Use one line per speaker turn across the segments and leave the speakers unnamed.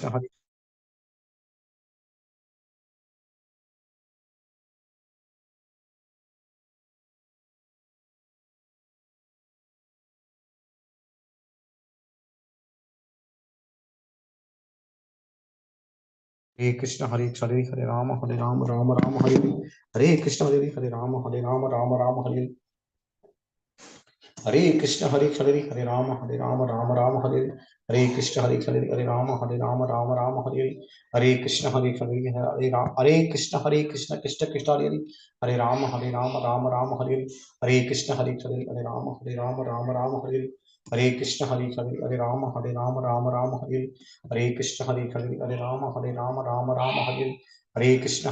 हरे कृष्ण हरे हरे हरे राम राम राम हरे हरे कृष्ण हरे राम राम हरे हरे कृष्ण हरे राम राम हरे कृष्ण हरे राम राम हरे कृष्ण हरे राम हरे कृष्ण कृष्ण कृष्ण हरे राम हरे कृष्ण हरे राम हरे कृष्ण हरे राम हरे कृष्ण हरे कृष्ण कृष्ण कृष्ण हरे राम हरे कृष्ण कृष्ण हरे हरे कृष्ण हरे राम हरे कृष्ण हरे हरे कृष्ण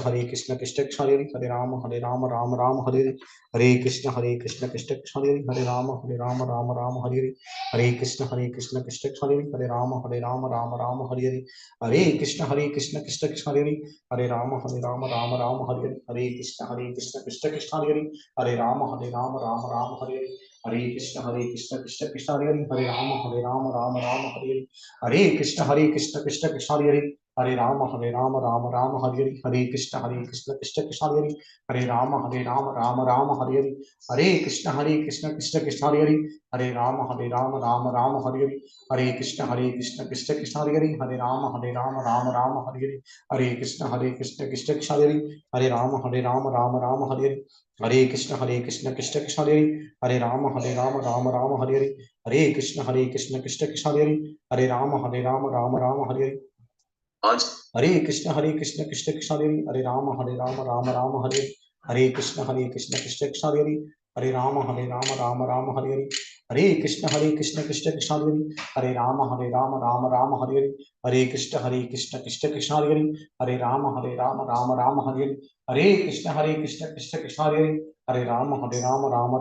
हरे कृष्ण कृष्ण हरे कृष्ण कृष्ण हरे कृष्ण कृष्ण हरे कृष्ण कृष्ण हरे कृष्ण कृष्ण हरे कृष्ण कृष्ण हरे कृष्ण कृष्ण हरे कृष्ण हरे कृष्ण कृष्ण हरे कृष्ण कृष्ण हरे कृष्ण कृष्ण हरे कृष्ण कृष्ण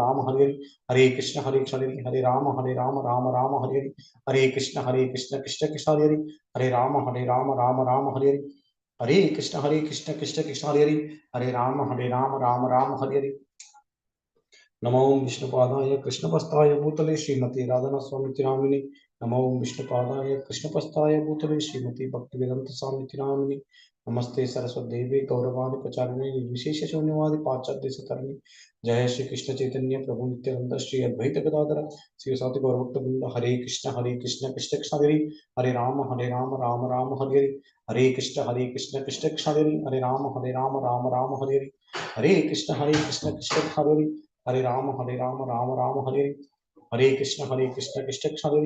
कृष्ण कृष्ण हरे कृष्ण कृष्ण हरे कृष्ण कृष्ण हरे कृष्ण कृष्ण हरे कृष्ण कृष्ण हरे कृष्ण हरे कृष्ण हरे कृष्ण कृष्ण हरे नमो विष्णुपादाय कृष्णपस्ताय भूतले श्रीमती राधा स्वामी नामिनी नमो विष्णुपादाय कृष्णपस्ताय भूतले श्रीमती भक्तिवेदांत स्वामी नामिनी नमस्ते सरस्वती देवी गौरवाणी प्रचारिणे विशेष शून्यवादी पाश्चात्य सतरणी जय श्री कृष्ण चैतन्य प्रभु नित्यानंद श्री अद्वैत गदाधर श्री साति गौरभक्त वृंद हरे कृष्ण कृष्ण कृष्ण हरे राम राम हरे हरे कृष्ण कृष्ण हरे राम हरे कृष्ण कृष्ण हरे राम हरे कृष्ण कृष्ण हरे कृष्ण कृष्ण हरे कृष्ण हरे कृष्ण हरे कृष्ण कृष्ण हरे कृष्ण कृष्ण हरे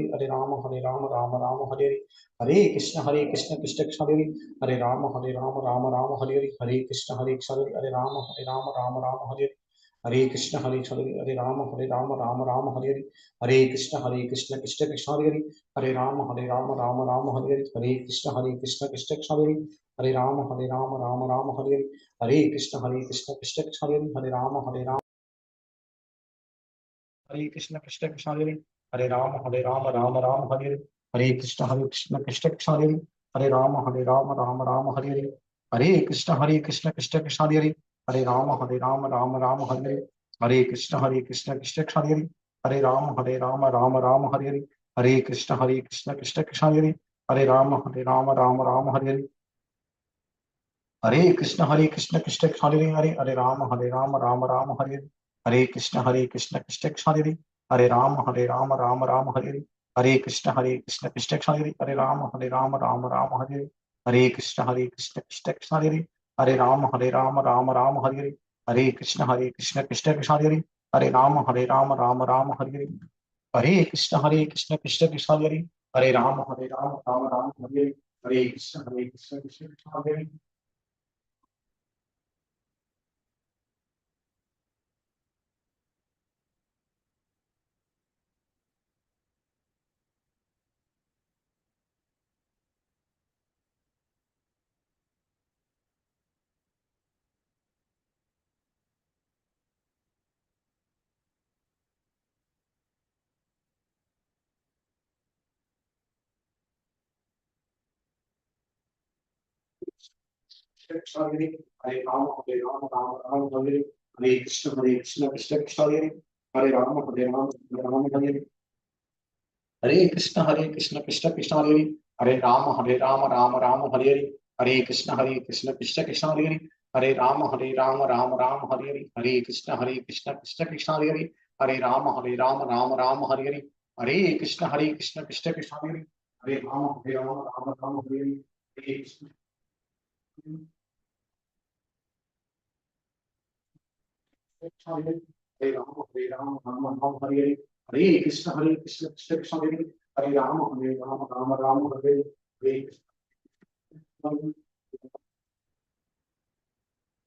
कृष्ण कृष्ण हरे कृष्ण कृष्ण हरे कृष्ण कृष्ण हरे कृष्ण कृष्ण हरे कृष्ण कृष्ण हरे कृष्ण कृष्ण हरे कृष्ण कृष्ण हरे कृष्ण कृष्ण हरे कृष्ण कृष्ण हरे कृष्ण हरे कृष्ण कृष्ण हरे कृष्ण हरे कृष्ण कृष्ण कृष्ण हरे राम राम राम हरे कृष्ण कृष्ण हरे राम राम हरे कृष्ण कृष्ण हरे राम राम हरे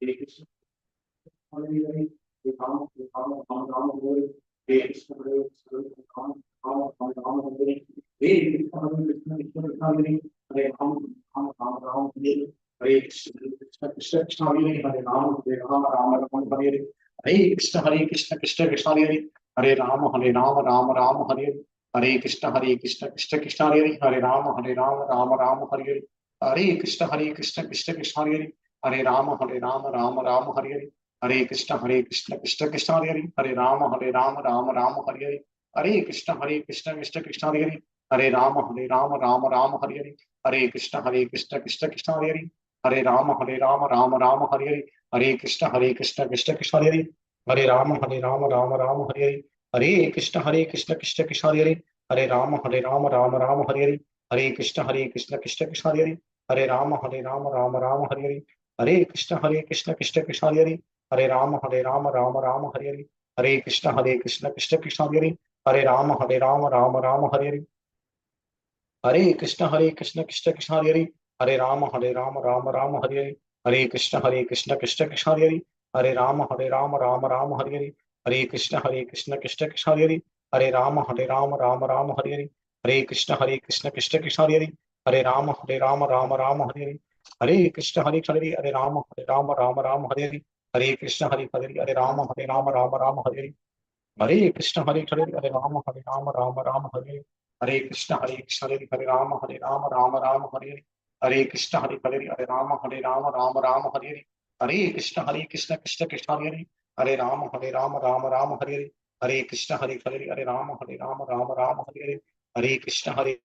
कृष्ण कृष्ण हरे राम राम हरे कृष्ण कृष्ण राम राम हरे कृष्ण कृष्ण हरे राम राम हरे कृष्ण हरे राम हरे कृष्ण कृष्ण हरे राम राम हरे कृष्ण हरे कृष्ण हरे हरे राम हरे कृष्ण हरे राम हरे हरे कृष्ण हरे राम हरे कृष्ण हरे राम हरे कृष्ण हरे राम हरे कृष्ण हरे राम हरे कृष्ण हरे कृष्ण कृष्ण हरे कृष्ण हरे कृष्ण कृष्ण हरे कृष्ण कृष्ण हरे कृष्ण कृष्ण हरे कृष्ण हरे कृष्ण कृष्ण हरे हरे कृष्ण हरे कृष्ण हरे कृष्ण हरे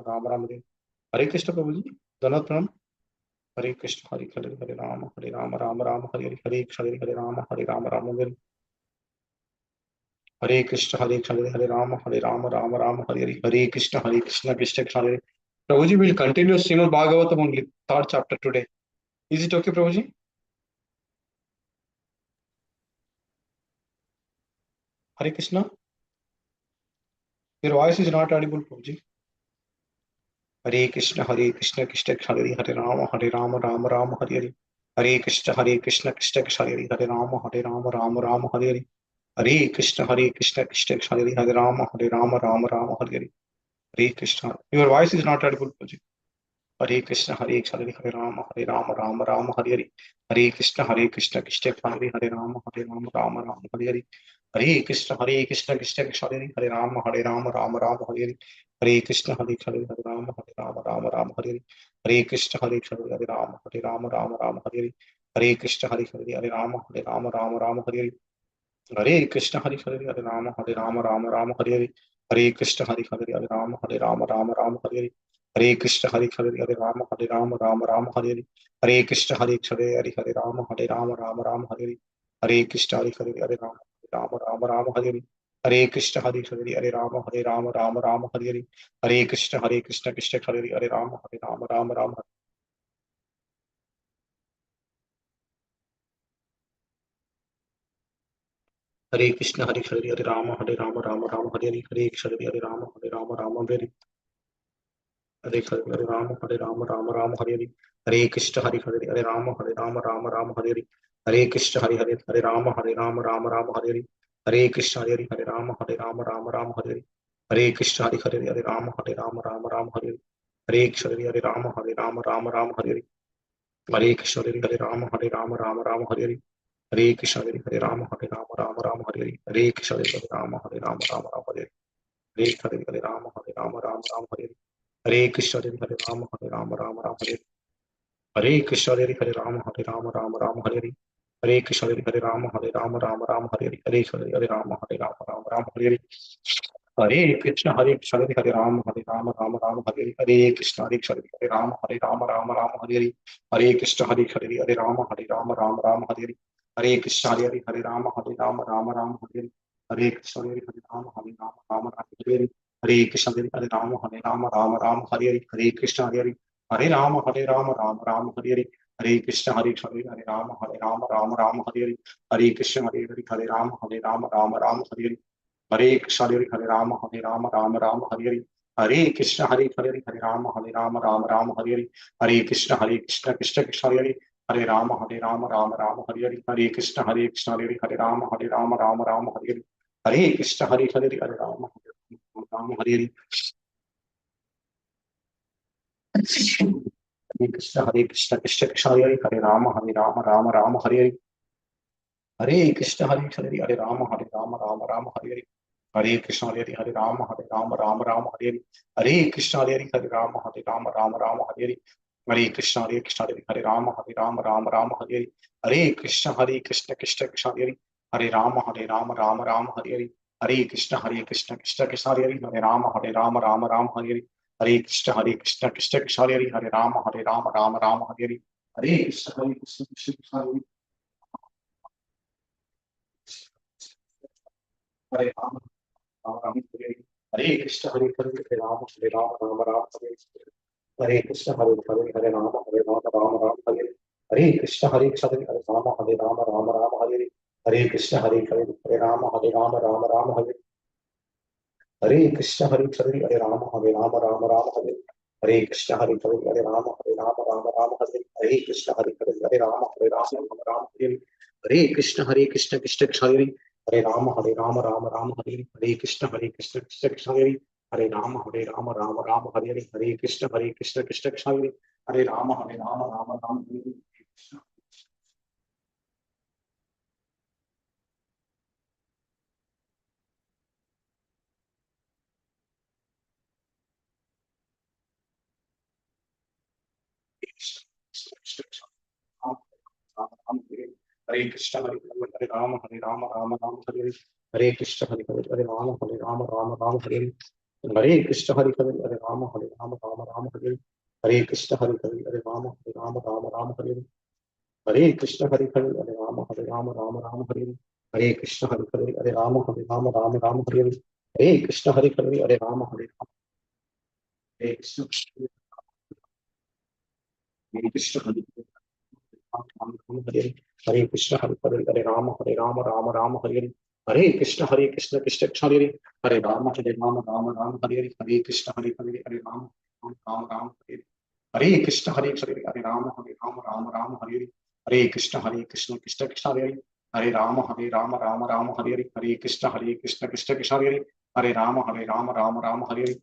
राम राम हरे कृष्ण प्रभु जी, धन्यवाद प्रणाम। हरे कृष्ण हरे राम राम राम हरे कृष्ण हरे राम राम हरे कृष्ण हरे राम राम हरे कृष्ण कृष्ण कृष्ण हरे। प्रभु जी, we'll continue Srimad Bhagavatam only, third chapter today. Is it okay, Prabhuji? Hare Krishna. Your voice is not audible, Prabhuji. Hare Krishna Krishna Hare Rama Rama Hare Hare. Hare Krishna Krishna Hare Rama Ram Hare Hare. Hare Krishna Krishna Hare Rama Rama Hare Hare. Hare Krishna. Your voice is not audible, Prabhuji. Hare Krishna Hare Rama Rama Hare Hare. Hare Krishna Krishna Hare Rama Rama Hare Hare. Hare Krishna Krishna Hare Rama Rama Hare Hare. Hare Krishna Hare Rama Hare Hare. Hare Krishna Hare Rama Hare Hare. Hare Krishna Hare Rama Hare Hare. Hare Krishna Hare Rama Hare Hare. Hare Krishna Hare Rama Hare Hare. Hare Krishna Hare Rama Hare Hare. Hare Krishna Hare Rama Hare Hare. Hare Krishna Hare Rama Hare Hare. Hare Krishna Hare Rama Hare Hare. Hare Krishna Krishna Hare Rama Hare Krishna Hare Rama Hare Hare. Hare Krishna Hare Rama Hare Hare. Hare Rama Rama Hare Hare. Hare Krishna Hare Rama Hare Hare. Hare Krishna Hare Rama Rama Hare Hare. Hare Krishna Hare Rama Rama Hare Hare. Hare Krishna Hare Rama Rama Hare Hare. Hare Krishna Hare Rama Rama Hare Hare. Hare Krishna Hare Rama Rama Hare Hare. Hare Krishna Hare Rama Rama Hare Hare. Hare Krishna Hare Rama Rama Hare Hare. Hare Hare Rama Rama Hare Hare. Hare Krishna Hare Rama Rama Hare Hare. Hare Krishna Hare Rama Rama Hare Hare. Hare Krishna Hare Rama Rama Hare Hare. Hare Krishna Hare Rama Rama Hare Hare. Hare Krishna Hare Rama Rama Hare Hare. Hare Krishna Hare Rama Rama Hare Hare. Hare Krishna Hare Rama Hare Hare. Hare Krishna Hare Rama Rama Hare Hare. Hare Krishna Hare Rama Rama Hare Hare. Hare Krishna Hare Rama Rama Hare Hare. Hare Krishna Hare Rama Rama Hare Hare. Hare Krishna Hare Rama Hare Hare. Hare Krishna Hare Rama Hare Hare. Hare Krishna Hare Rama Hare Hare. Hare Krishna Hare Rama Hare Hare. Hare Krishna Krishna Hare Hare. Hare Rama Hare Hare. Hare Krishna Hare Rama Hare Hare. Hare Krishna Hare Rama Hare Hare. Hare Krishna Krishna Hare Hare. Hare Rama Hare Hare. Hare Krishna Hare Rama Rama Hare Hare. Hare Krishna Hare Rama Rama Hare Hare. Hare Krishna Hare Rama Rama Hare Hare. Hare Krishna Hare Rama Rama Hare Hare. Hare Krishna Krishna Hare Hare. Hare Rama Hare Hare. Hare Krishna Krishna Hare Hare. Hare Rama Hare Hare. Hare Krishna Krishna Hare Hare. Hare Rama Hare Hare. Hare Krishna Krishna Hare Hare. Hare Rama Ram Hare Hare Krishna Hare Rama Rama Hare Hare Krishna Hare Rama Rama Hare Hare Krishna Hare Rama Rama Hare Hare Krishna Hare Rama Hare Hare Krishna Hare Rama Rama Hare Hare Krishna Hare Rama Rama Hare Hare Krishna Hare Rama Rama Hare Hare Krishna Krishna Hare Hare Rama Hare Hare Krishna Krishna Hare Hare Rama Hare Hare Krishna Krishna Hare Hare Rama Hare Hare Krishna Hare Rama Rama Hare Hare Hare Krishna Hare Rama Rama Hare Hare हरे कृष्ण हरे राम राम राम हरे कृष्ण हरे राम राम राम हरे कृष्ण हरे राम हरे कृष्ण हरे राम राम हरे कृष्ण हरे राम हरे कृष्ण हरे कृष्ण राम राम हरे कृष्ण हरे राम राम हरे कृष्ण कृष्ण कृष्ण कृष्ण हरे राम हरे कृष्ण हरे राम राम हरे कृष्ण हरे राम हरे कृष्ण कृष्ण कृष्ण कृष्ण हरे राम हरे कृष्ण कृष्ण कृष्ण कृष्ण हरे राम हरे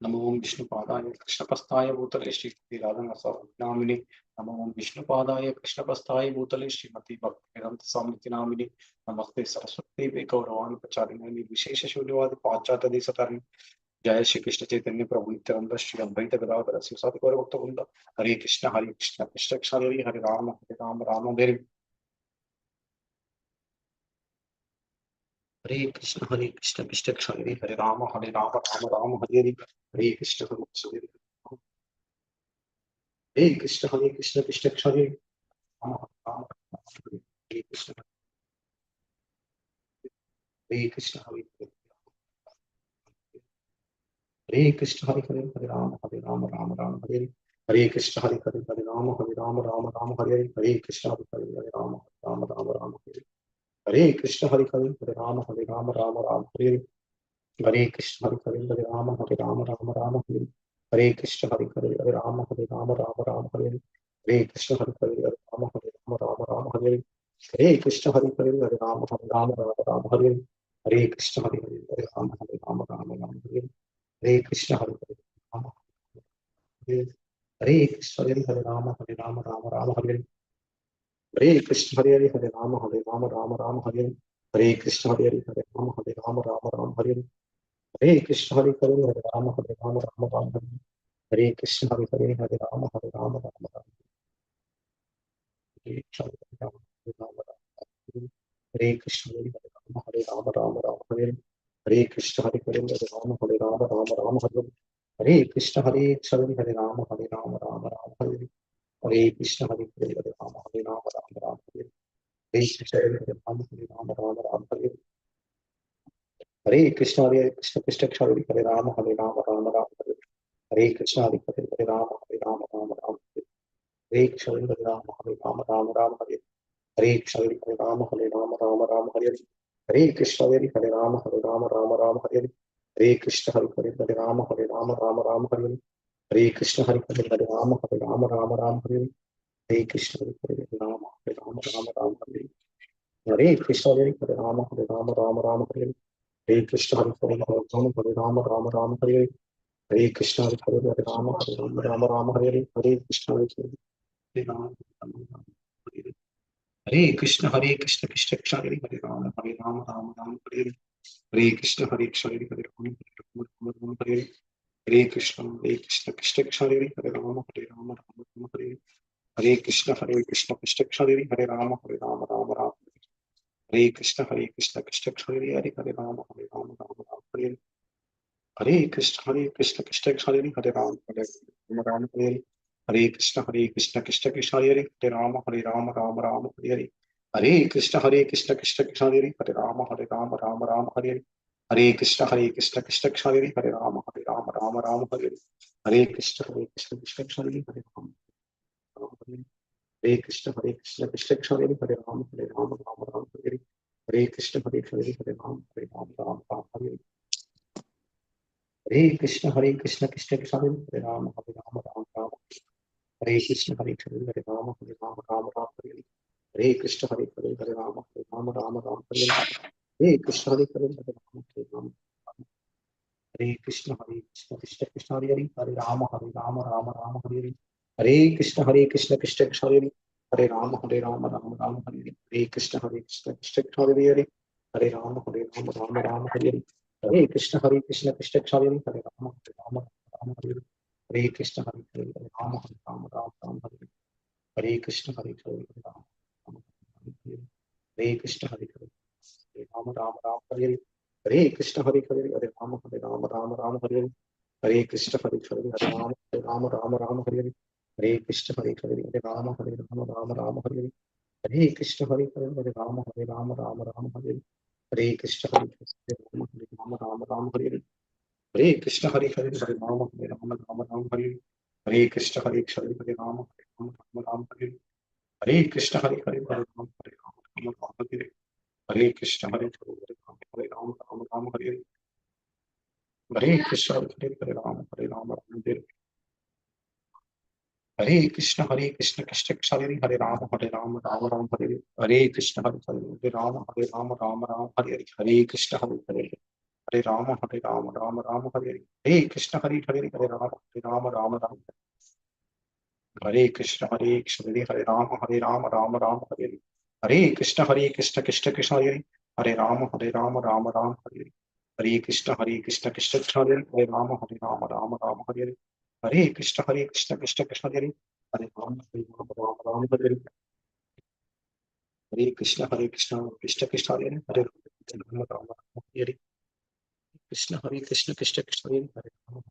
नमो ओम विष्णुपादाय कृष्णपस्ताय भूतले श्रीमती राधानामिने नमो ओम विष्णुपादाय कृष्णपस्ताय भूतले श्रीमती भक्तिवेदांत स्वामी नामिने नमस्ते सरस्वती गौरवाणी प्रचारिणे निर्विशेष शून्यवाद पाश्चात्य देशतारिणे जय श्री कृष्ण चैतन्य प्रभु नित्यानंद श्री अद्वैत गदाधर शिवसादि गौर भक्त वृंद हरे कृष्ण कृष्ण कृष्ण हरे राम राम हरे कृष्ण कृष्ण कृष्ण हरे राम हरे कृष्ण हरे कृष्ण कृष्ण कृष्ण कृष्ण राम राम हरे कृष्ण हरे कृष्ण हरे राम हरे हरे कृष्ण हरे राम हरे कृष्ण हरे राम हरे कृष्ण हरे राम हरे हरे कृष्ण हरे राम हरे कृष्ण हरे कृष्ण हरे कृष्ण हरे कृष्ण हरे कृष्ण हरे कृष्ण हरे राम हरे कृष्ण राम हरे कृष्ण राम हरे कृष्ण राम हरे कृष्ण राम हरे कृष्ण राम हरे कृष्ण राम हरे कृष्ण हरे राम हरे कृष्ण राम हरे कृष्ण हरे कृष्ण कृष्ण हरे राम हरे कृष्ण हरे राम हरे कृष्ण हरे कृष्ण हरे कृष्ण हरे कृष्ण हरे कृष्ण हरे कृष्ण हरे कृष्ण हरे कृष्ण हरे कृष्ण हरे हरे कृष्ण कृष्ण कृष्ण हरे राम हरे कृष्ण हरे कृष्ण कृष्ण कृष्ण हरे कृष्ण कृष्ण कृष्ण हरे राम हरे कृष्ण कृष्ण हरे कृष्ण कृष्ण कृष्ण हरे कृष्ण कृष्ण कृष्ण हरे राम हरे कृष्ण कृष्ण कृष्ण हरे राम हरे कृष्ण कृष्ण कृष्ण हरे राम हरे कृष्ण कृष्ण कृष्ण हरे हरे कृष्ण कृष्ण कृष्ण हरे राम हरे कृष्ण हरे राम हरे कृष्ण कृष्ण कृष्ण हरे राम हरे कृष्ण हरे कृष्ण राम हरे कृष्ण राम हरे कृष्ण कृष्ण कृष्ण हरे राम हरे कृष्ण कृष्ण कृष्ण हरे राम हरे कृष्ण कृष्ण कृष्ण हरे राम हरे कृष्ण कृष्ण कृष्ण हरे राम हरे कृष्ण राम हरे कृष्ण राम हरे कृष्ण हरे राम हरे हरे कृष्ण हरे राम राम राम हरे हरे। हरे कृष्ण हरे राम राम हरे हरे। हरे कृष्ण हरे राम हरे हरे। हरे कृष्ण हरे राम राम हरे हरे। हरे कृष्ण राम हरे हरे। हरे कृष्ण हरे राम हरे हरे। हरे कृष्ण हरे राम हरे हरे। हरे कृष्ण राम हरे हरे। हरे कृष्ण राम हरे हरे। हरे कृष्ण राम हरे हरे। हरे कृष्ण कृष्ण कृष्ण हरे राम राम हरे हरे। हरे कृष्ण राम हरे हरे। हरे कृष्ण हरे राम हरे हरे। हरे कृष्ण हरे राम हरे कृष्ण हरे राम हरे हरे। हरे कृष्ण कृष्ण कृष्ण हरे राम हरे हरे। हरे कृष्ण कृष्ण कृष्ण हरे राम हरे हरे। हरे कृष्ण कृष्ण कृष्ण हरे राम हरे हरे। हरे कृष्ण कृष्ण कृष्ण हरे राम हरे हरे। कृष्ण कृष्ण कृष्ण कृष्ण हरे Ram.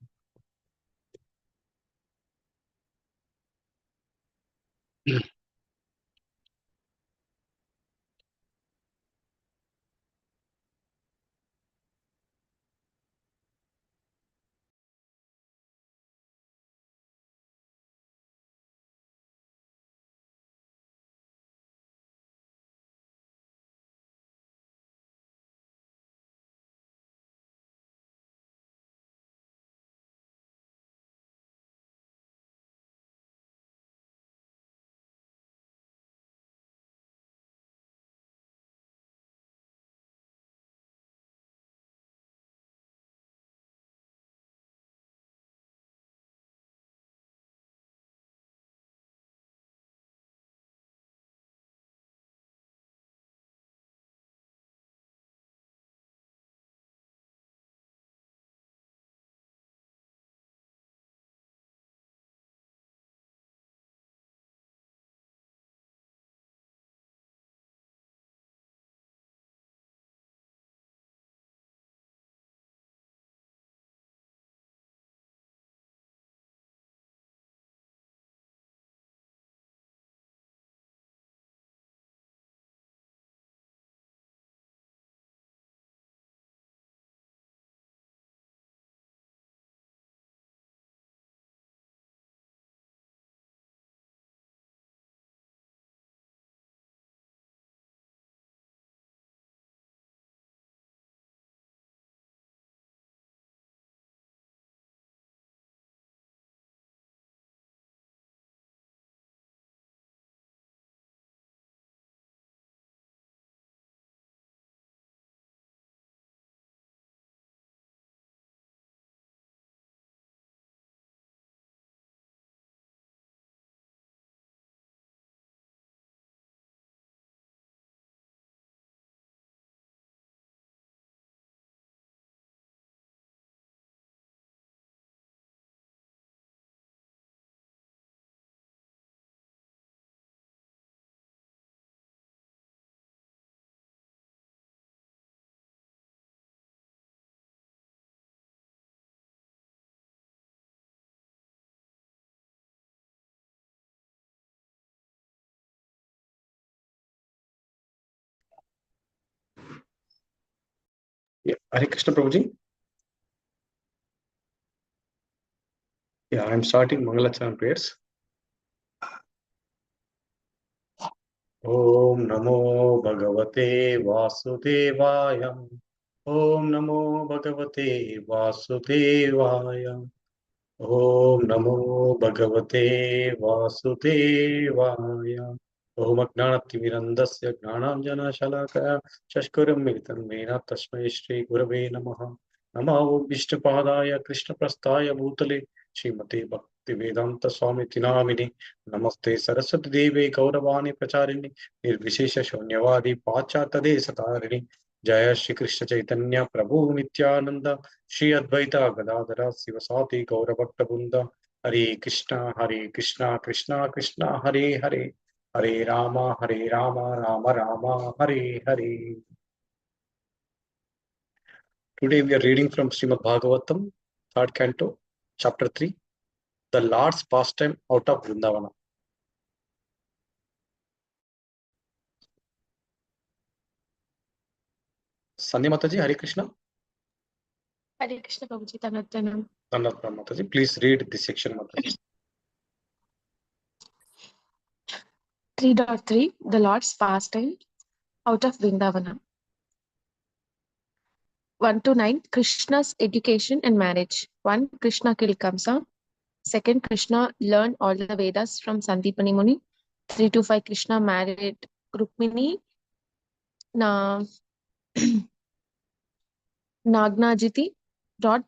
Hare Krishna Prabhuji. Yeah, I'm starting Mangalacharan prayers. Om Namo Bhagavate Vasudevaya. Om Namo Bhagavate Vasudevaya. Om Namo Bhagavate Vasudevaya. Om Agnanatimirandasya Gnananjana Shashkuram Militam Mena Tasmai Shri Gurave Namaha. Namo Vishnupadaya Krishna Prasthaya Bhutale Srimate Bhakti Vedanta Swami Tinamini. Namaste Saraswati Devi Gauravani Pracharini Nirvishesha Shunyavadi Pachatade Satarini. Jaya Shri Krishna Chaitanya Prabhu Nityananda Shri Advaita Gadadara Sivasati Gaurabhakta Hare Krishna Krishna Krishna Hare Hare Hare Rama Rama Rama Hare Hare. Today we are reading from Srimad Bhagavatam, 3rd canto, chapter 3, the Lord's pastime out of Vrindavana. Sandhya Mataji, Hare Krishna.
Hare Krishna Prabhuji, Tanattanam.
Tanattanam Mataji, please read this section, Mataji.
3.3 The Lord's pastime out of Vrindavana. 1 to 9 Krishna's education and marriage. 1. Krishna killed Kamsa. 2. Krishna learned all the Vedas from Sandipani Muni. 3 to 5 Krishna married Rukmini Nagnajiti, brought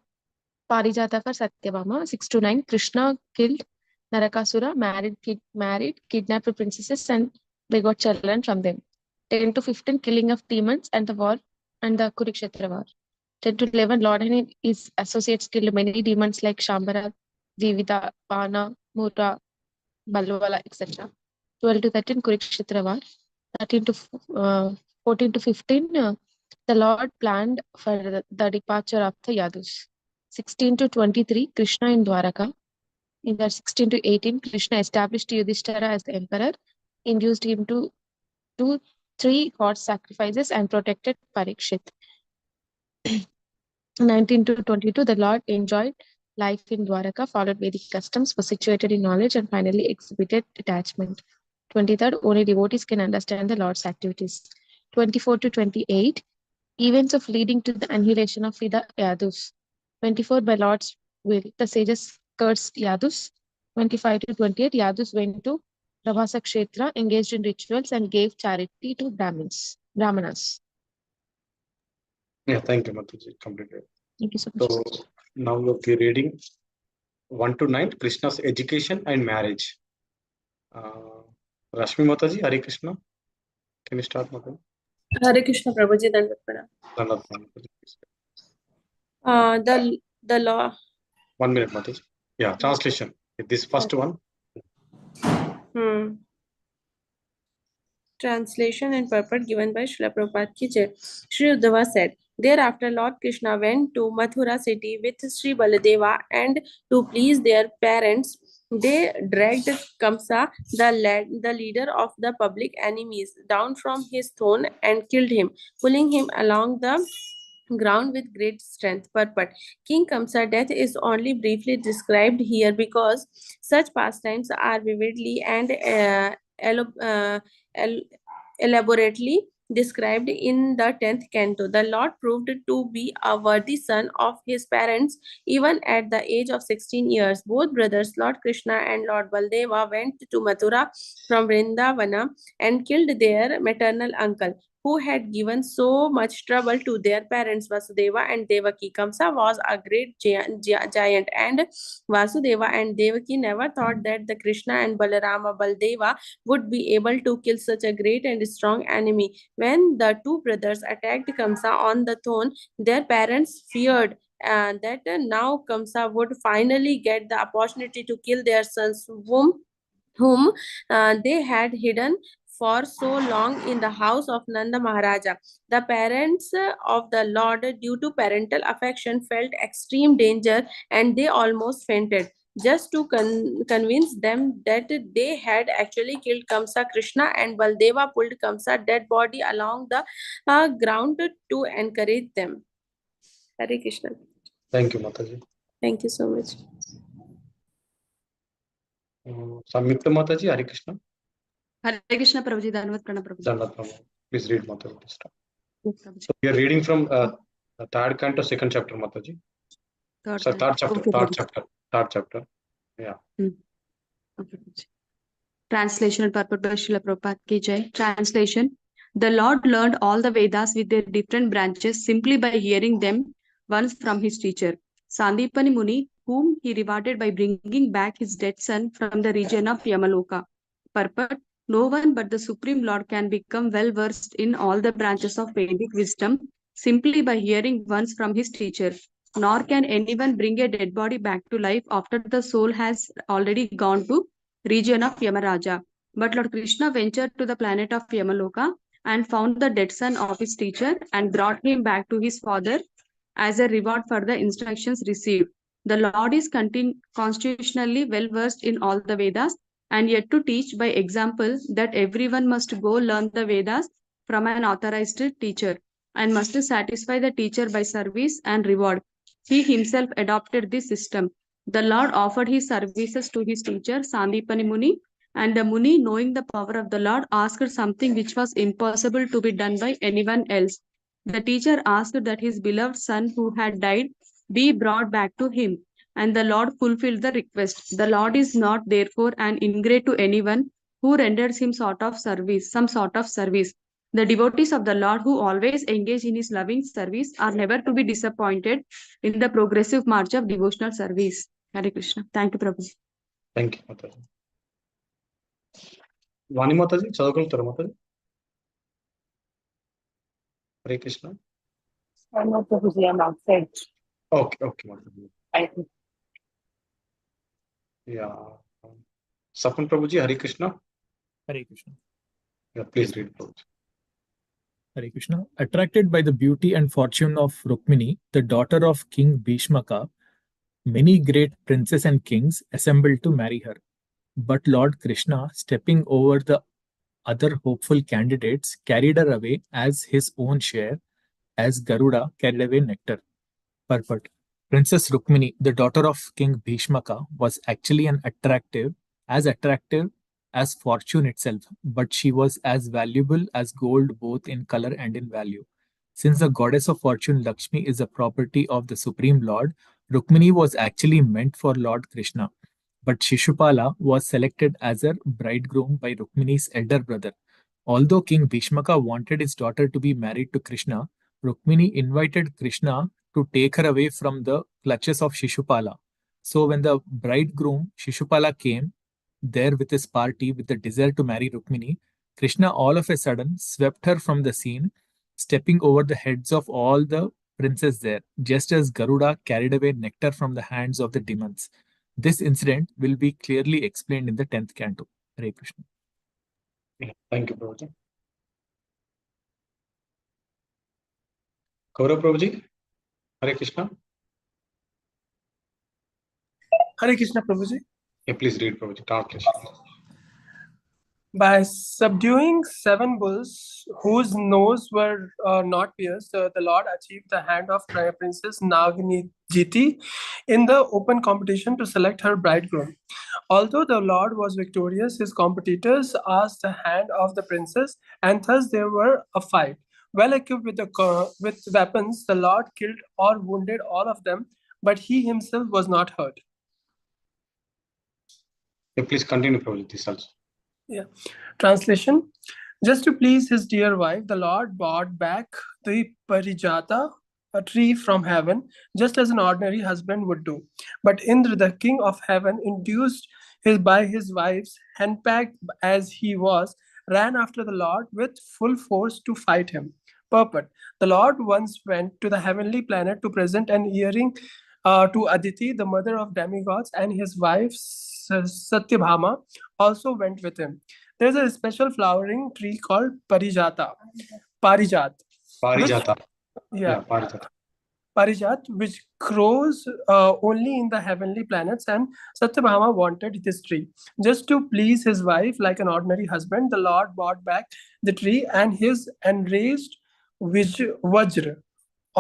Parijata for Satyabhama. 6 to 9 Krishna killed Narakasura, married kidnapped princesses and begot children from them. 10 to 15 killing of demons and the war and the Kurukshetra war. 10 to 11 Lord and his associates killed many demons like Shambhara, Vivida, Pana, Mura, Balwala, etc. 12 to 13 Kurukshetra war. 13 to 14 to 15 the Lord planned for the departure of the Yadus. 16 to 23 Krishna in Dwaraka. In the 16 to 18 Krishna established Yudhishthira as the emperor, induced him to do 3 horse sacrifices and protected Parikshit. 19 to 22 the Lord enjoyed life in Dwaraka, followed Vedic customs, was situated in knowledge and finally exhibited detachment. 23rd only devotees can understand the Lord's activities. 24 to 28 events of leading to the annihilation of the Yadus. 24 by Lord's will the sages cursed Yadus. 25 to 28 Yadus went to Prabhasa Kshetra, engaged in rituals and gave charity to Brahmanas.
Yeah, thank you, Mataji. Completed.
Thank you so much.
So now we'll be reading 1 to 9 Krishna's education and marriage. Rashmi Mataji, Hare Krishna. Can you start, Mataji?
Hare Krishna Prabhuji,
Tanattanam
Mataji. The law.
1 minute, Mataji. Yeah, translation. This first one.
Translation and purport given by Srila Prabhupada Ki Jai. Sri Uddhava said, thereafter Lord Krishna went to Mathura city with Sri Baladeva, and to please their parents, they dragged Kamsa, the leader of the public enemies, down from his throne and killed him, pulling him along the ground with great strength. Purport. King Kamsa's death is only briefly described here because such pastimes are vividly and elaborately described in the 10th canto. The Lord proved to be a worthy son of his parents even at the age of 16 years. Both brothers, Lord Krishna and Lord Baldeva, went to Mathura from Vrindavana and killed their maternal uncle, who had given so much trouble to their parents Vasudeva and Devaki. Kamsa was a great giant, and Vasudeva and Devaki never thought that the Krishna and Balarama Baldeva would be able to kill such a great and strong enemy. When the two brothers attacked Kamsa on the throne, their parents feared that now Kamsa would finally get the opportunity to kill their sons, whom they had hidden for so long in the house of Nanda Maharaja. The parents of the Lord, due to parental affection, felt extreme danger and they almost fainted. Just to convince them that they had actually killed Kamsa, Krishna and Baldeva pulled Kamsa's dead body along the ground to encourage them. Hare Krishna.
Thank you, Mataji.
Thank you so much.
Samyukta Mataji, Hare Krishna.
Hare Krishna Prabhuji, Dhanavad Prana Prabhuji.
Please read, Mataji. So we are reading from the 3rd canto, 2nd chapter, Mataji. Third chapter. Yeah.
Okay. Translation and purport by Srila Prabhupada Ki Jai. Translation. The Lord learned all the Vedas with their different branches simply by hearing them once from his teacher, Sandipani Muni, whom he rewarded by bringing back his dead son from the region of Yamaloka. Purport. No one but the Supreme Lord can become well versed in all the branches of Vedic wisdom simply by hearing once from his teacher. Nor can anyone bring a dead body back to life after the soul has already gone to region of Yamaraja. But Lord Krishna ventured to the planet of Yamaloka and found the dead son of his teacher and brought him back to his father as a reward for the instructions received. The Lord is constitutionally well versed in all the Vedas and yet to teach by example that everyone must go learn the Vedas from an authorized teacher and must satisfy the teacher by service and reward. He himself adopted this system. The Lord offered his services to his teacher Sandipani Muni, and the Muni, knowing the power of the Lord, asked something which was impossible to be done by anyone else. The teacher asked that his beloved son who had died be brought back to him, and the Lord fulfilled the request. The Lord is not therefore an ingrate to anyone who renders him some sort of service. The devotees of the Lord who always engage in his loving service are never to be disappointed in the progressive march of devotional service. Hare Krishna. Thank you, Prabhu.
Thank you Mataji. Vani Mataji చదవగలుగుతారా Mataji? Hare Krishna.
I'm not Prabhuji, I'm outside.
Okay okay Mataji. Yeah Sapan Prabhuji Hare Krishna.
Hare Krishna.
Please read Prabhuji.
Hare Krishna. Attracted by the beauty and fortune of Rukmini, the daughter of King Bhishmaka, many great princes and kings assembled to marry her. But Lord Krishna, stepping over the other hopeful candidates, carried her away as his own share, as Garuda carried away nectar. Purport. Princess Rukmini, the daughter of King Bhishmaka, was actually as attractive as fortune itself, but she was as valuable as gold both in color and in value. Since the goddess of fortune Lakshmi is a property of the Supreme Lord, Rukmini was actually meant for Lord Krishna. But Shishupala was selected as her bridegroom by Rukmini's elder brother. Although King Bhishmaka wanted his daughter to be married to Krishna, Rukmini invited Krishna to take her away from the clutches of Shishupala. So when the bridegroom Shishupala came there with his party with the desire to marry Rukmini, Krishna all of a sudden swept her from the scene, stepping over the heads of all the princes there, just as Garuda carried away nectar from the hands of the demons. This incident will be clearly explained in the 10th canto. Hare Krishna.
Thank you Prabhuji. Gaurav Prabhuji Hare Krishna.
Hare Krishna, Prabhuji.
Please read Prabhuji. Translation.
By subduing 7 bulls whose nose were not pierced, the Lord achieved the hand of Princess Nagnijiti in the open competition to select her bridegroom. Although the Lord was victorious, his competitors asked the hand of the princess, and thus there were a fight. Well equipped with weapons, the Lord killed or wounded all of them, but he himself was not hurt.
Please continue Prabhuji. This also.
Yeah. Translation. Just to please his dear wife, the Lord brought back the Parijata, a tree from heaven, just as an ordinary husband would do. But Indra, the king of heaven, induced by his wife's handpacked as he was, ran after the Lord with full force to fight him. Purport. The Lord once went to the heavenly planet to present an earring to Aditi, the mother of demigods, and his wife Satyabhama also went with him. There's a special flowering tree called Parijat. Parijat, which grows only in the heavenly planets, and Satyabhama wanted this tree. Just to please his wife, like an ordinary husband, the Lord brought back the tree, and his enraged Vajra,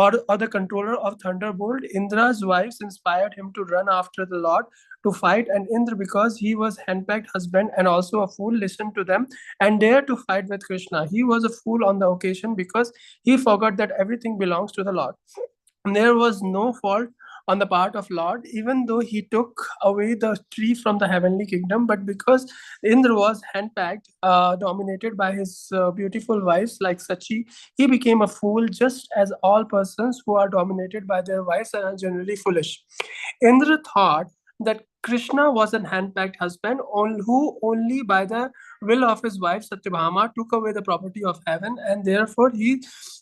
or the controller of Thunderbolt, Indra's wives inspired him to run after the Lord to fight, and Indra, because he was handpacked husband and also a fool, listened to them and dared to fight with Krishna. He was a fool on the occasion because he forgot that everything belongs to the Lord. And there was no fault on the part of Lord, even though he took away the tree from the heavenly kingdom, but because Indra was handpacked, dominated by his beautiful wives like Sachi, he became a fool, just as all persons who are dominated by their wives are generally foolish. Indra thought that Krishna was a handpacked husband who only by the will of his wife Satyabhama took away the property of heaven, and therefore he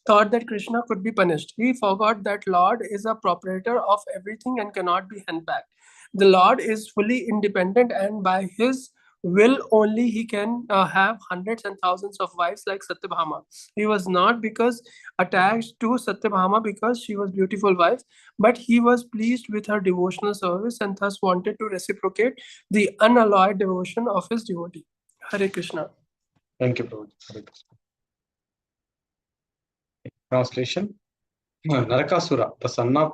thought that Krishna could be punished. He forgot that Lord is a proprietor of everything and cannot be handpacked. The Lord is fully independent, and by his will only he can have hundreds and thousands of wives like Satyabhama. He was not because attached to Satyabhama because she was beautiful wife, but he was pleased with her devotional service and thus wanted to reciprocate the unalloyed devotion of his devotee. Hare Krishna.
Thank you, Prabhuji. Hare Krishna. Translation. Narakasura, the son of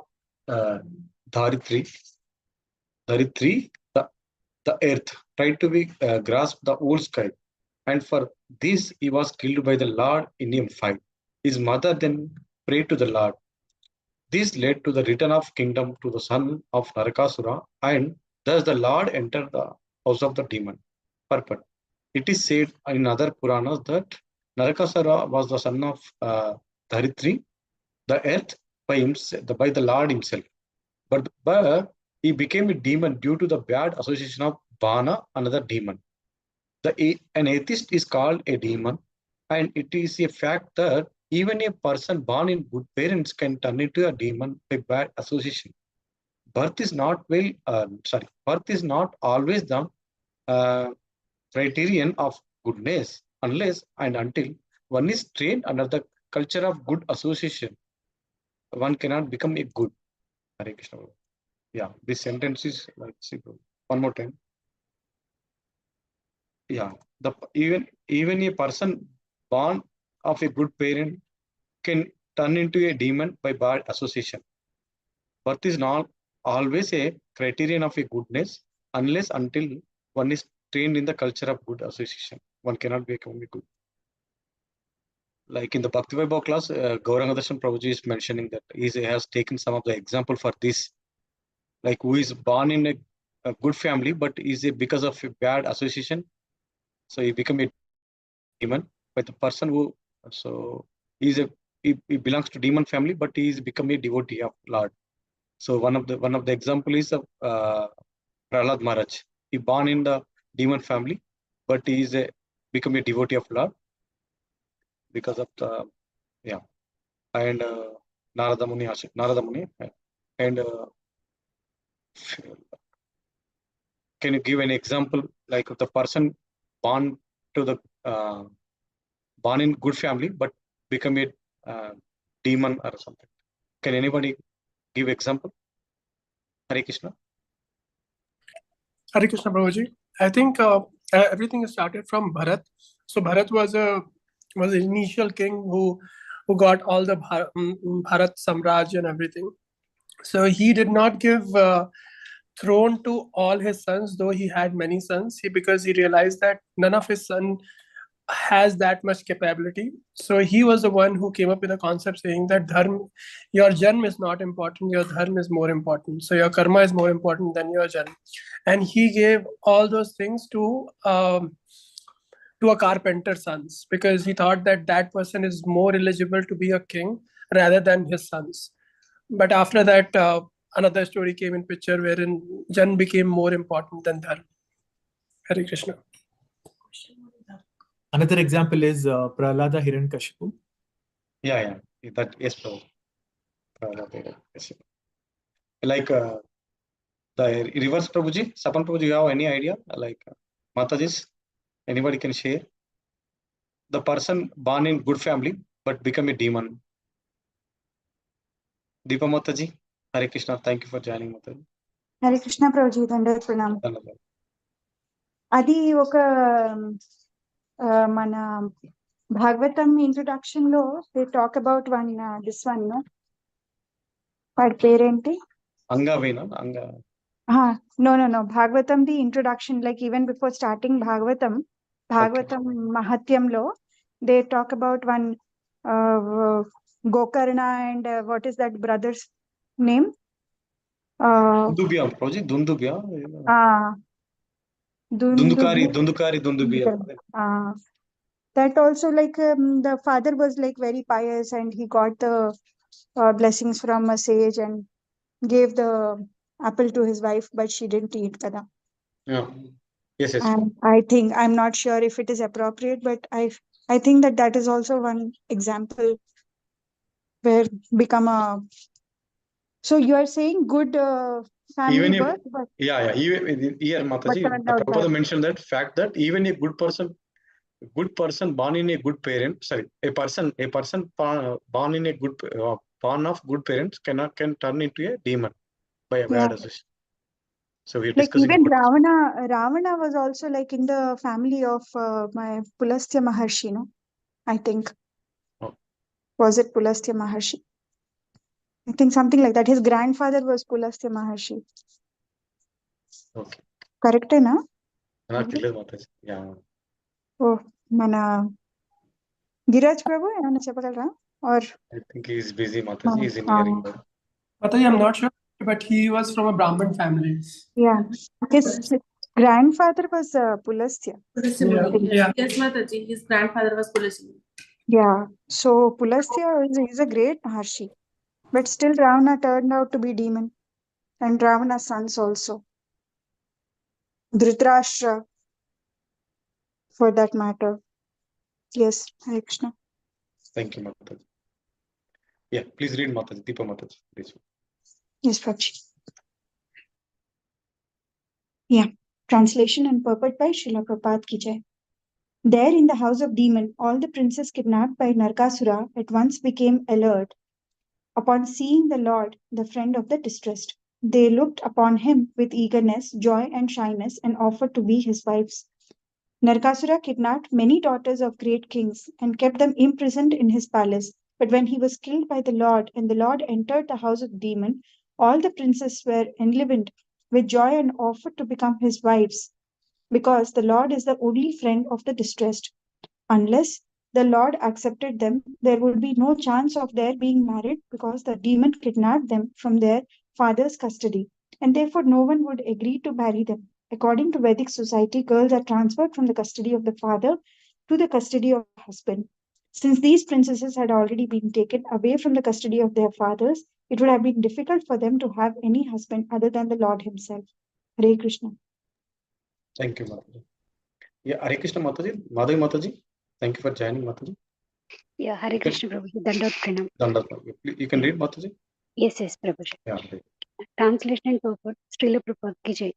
Dharitri, the earth, tried to grasp the whole sky, and for this he was killed by the Lord in a fight. His mother then prayed to the Lord. This led to the return of kingdom to the son of Narakasura, and thus the Lord entered the house of the demon. Purport. It is said in other Puranas that Narakasura was the son of Dharitri, the earth, by the Lord himself. But he became a demon due to the bad association of Bana, another demon. An atheist is called a demon, and it is a fact that even a person born in good parents can turn into a demon by bad association. Birth is not always the criterion of goodness unless and until one is trained under the culture of good association. One cannot become a good. Hare Krishna. Yeah, this sentence is like one more time. Yeah, even a person born of a good parent can turn into a demon by bad association. Birth is not always a criterion of a goodness unless until one is trained in the culture of good association. One cannot become a good. Like in the Bhakti Vaibhav class, Gauranga Darshan Prabhuji is mentioning that he has taken some of the example for this. Like who is born in a good family, but because of a bad association, so he become a demon. But the person who he belongs to demon family, but he is become a devotee of Lord. So one of the example is Prahlad Maharaj. He born in the demon family, but he is become a devotee of Lord because of the and Narada Muni, and can you give an example like the person born to the born in good family but become a demon or something? Can anybody give example? Hare Krishna.
Hare Krishna Prabhuji. I think everything started from Bharat. So Bharat was the initial king who got all the Bharat Samraj and everything. So he did not give throne to all his sons, though he had many sons. Because he realized that none of his son has that much capability. So he was the one who came up with a concept saying that your janm is not important, your dharma is more important. So your karma is more important than your janm. And he gave all those things to a carpenter's sons because he thought that that person is more eligible to be a king rather than his sons. But after that, another story came in picture wherein Jan became more important than Dharma. Hare Krishna.
Another example is Prahlada Hiranyakashipu.
Yeah. That yes, Prabhu. Prahlada Hiranyakashipu. Like the reverse Prabhuji, Sapan Prabhuji, you have any idea? Like Matajis, anybody can share? The person born in good family but become a demon. Deepa Mataji, Hare Krishna. Thank you for joining, Mataji.
Hare Krishna Prabhuji దండ ప్రణామం. అది ఒక మన Bhagavatam introduction లో they talk about this one వాడి పేరేంటి?
Angaవేనా?
No. Bhagavatam, the introduction, like even before starting Bhagavatam Mahatyamlo, they talk about one Gokarna and what is that brother's name?
Dundubya, Prabhuji, Dundubya. Dundubya.
That also like the father was like very pious and he got the blessings from a sage and gave the apple to his wife, but she didn't eat kada.
Yeah. Yes.
And I think, I'm not sure if it is appropriate, but I think that is also one example where become a. So you are saying good family
Even if,
birth, but
even here, Mataji,
turned out
Prabhupada
bad.
mentioned that fact that even a good person born in a good parent, sorry, a person born in a good, born of good parents can turn into a demon by a
Yeah.
bad association. So we're
Like
discussing
even
about
Ravana was also like in the family of my Pulastya Maharshi, no? I think.
Oh.
Was it Pulastya Maharshi? I think something like that. His grandfather was Pulastya Maharshi.
Okay.
Correct, na?
Not Mataji. Yeah.
Oh, mana Giraj Prabhu, ఏమన్నా చెప్పగలరా? Or
I think he's busy, Mataji. He's in hearing mode.
Mataji, I'm not sure, but he was from a Brahmin family.
yeah, his grandfather was Pulastya.
Yeah.
Yes, Mataji. His grandfather was Pulastya.
Yeah, so Pulastya is a great Maharshi, but still Ravana turned out to be demon, and Ravana's sons also. Dhritarashtra, for that matter. Yes, Hare Krishna.
Thank you, Mataji. Yeah, please read Mataji, Deepa Mataji. Please.
Yes, Prabhuji. Yeah, translation and purport by Srila Prabhupada ki jai. There in the house of demon, all the princes kidnapped by Narkasura at once became alert upon seeing the Lord, the friend of the distressed. They looked upon him with eagerness, joy, and shyness, and offered to be his wives. Narkasura kidnapped many daughters of great kings and kept them imprisoned in his palace. But when he was killed by the Lord, and the Lord entered the house of the demon, all the princes were enlivened with joy and offered to become his wives, because the Lord is the only friend of the distressed. Unless the Lord accepted them, there would be no chance of their being married, because the demon kidnapped them from their father's custody, and therefore no one would agree to marry them. According to Vedic society, girls are transferred from the custody of the father to the custody of the husband. Since these princesses had already been taken away from the custody of their fathers, it would have been difficult for them to have any husband other than the Lord himself. Hare Krishna.
Thank you, Mataji. Yeah, Hare Krishna, Mataji. Madhavi Mataji. Thank you for joining, Mataji.
Yeah, Hare Krishna Prabhuji. Dandavat Pranam.
Dandavat. You can read, Mataji.
Yes, Prabhuji.
Yeah, read.
Translation and purport. Srila Prabhupada ki jai.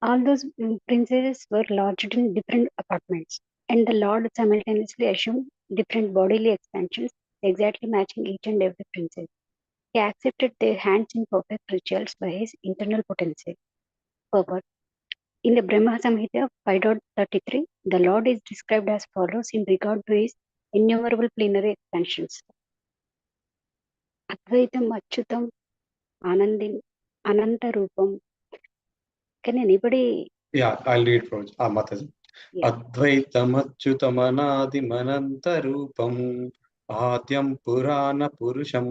All those princesses were lodged in different apartments, and the Lord simultaneously assumed different bodily expansions, exactly matching each and every princess. He accepted their hands in perfect rituals by his internal potency. Purport. In the Brahma Samhita 5.33, the Lord is described as follows in regard to his innumerable plenary expansions. Advaitam Achyutam Anandin Anantarupam. Can anybody?
Yeah, I'll read, Mataji.
Yeah.
Advaitamatchutamanaadimanantarupam Adyam Purana Purusham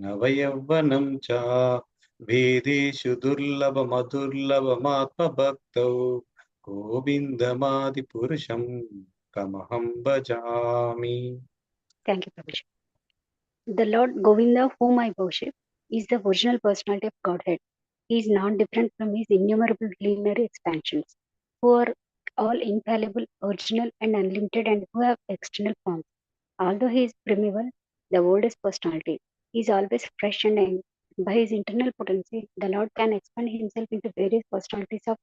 Navayavvanam cha Vedeshu Durlabha Madurlabhamatma Bhaktau Govindamadi Purusham Kamaham Bhajami.
Thank you, Prabhuji. The Lord Govinda, whom I worship, is the original personality of Godhead. He is not different from his innumerable plenary expansions, who are all infallible, original, and unlimited, and who have external forms. Although he is primeval, the oldest personality, he is always fresh and young. By his internal potency, the Lord can expand himself into various personalities of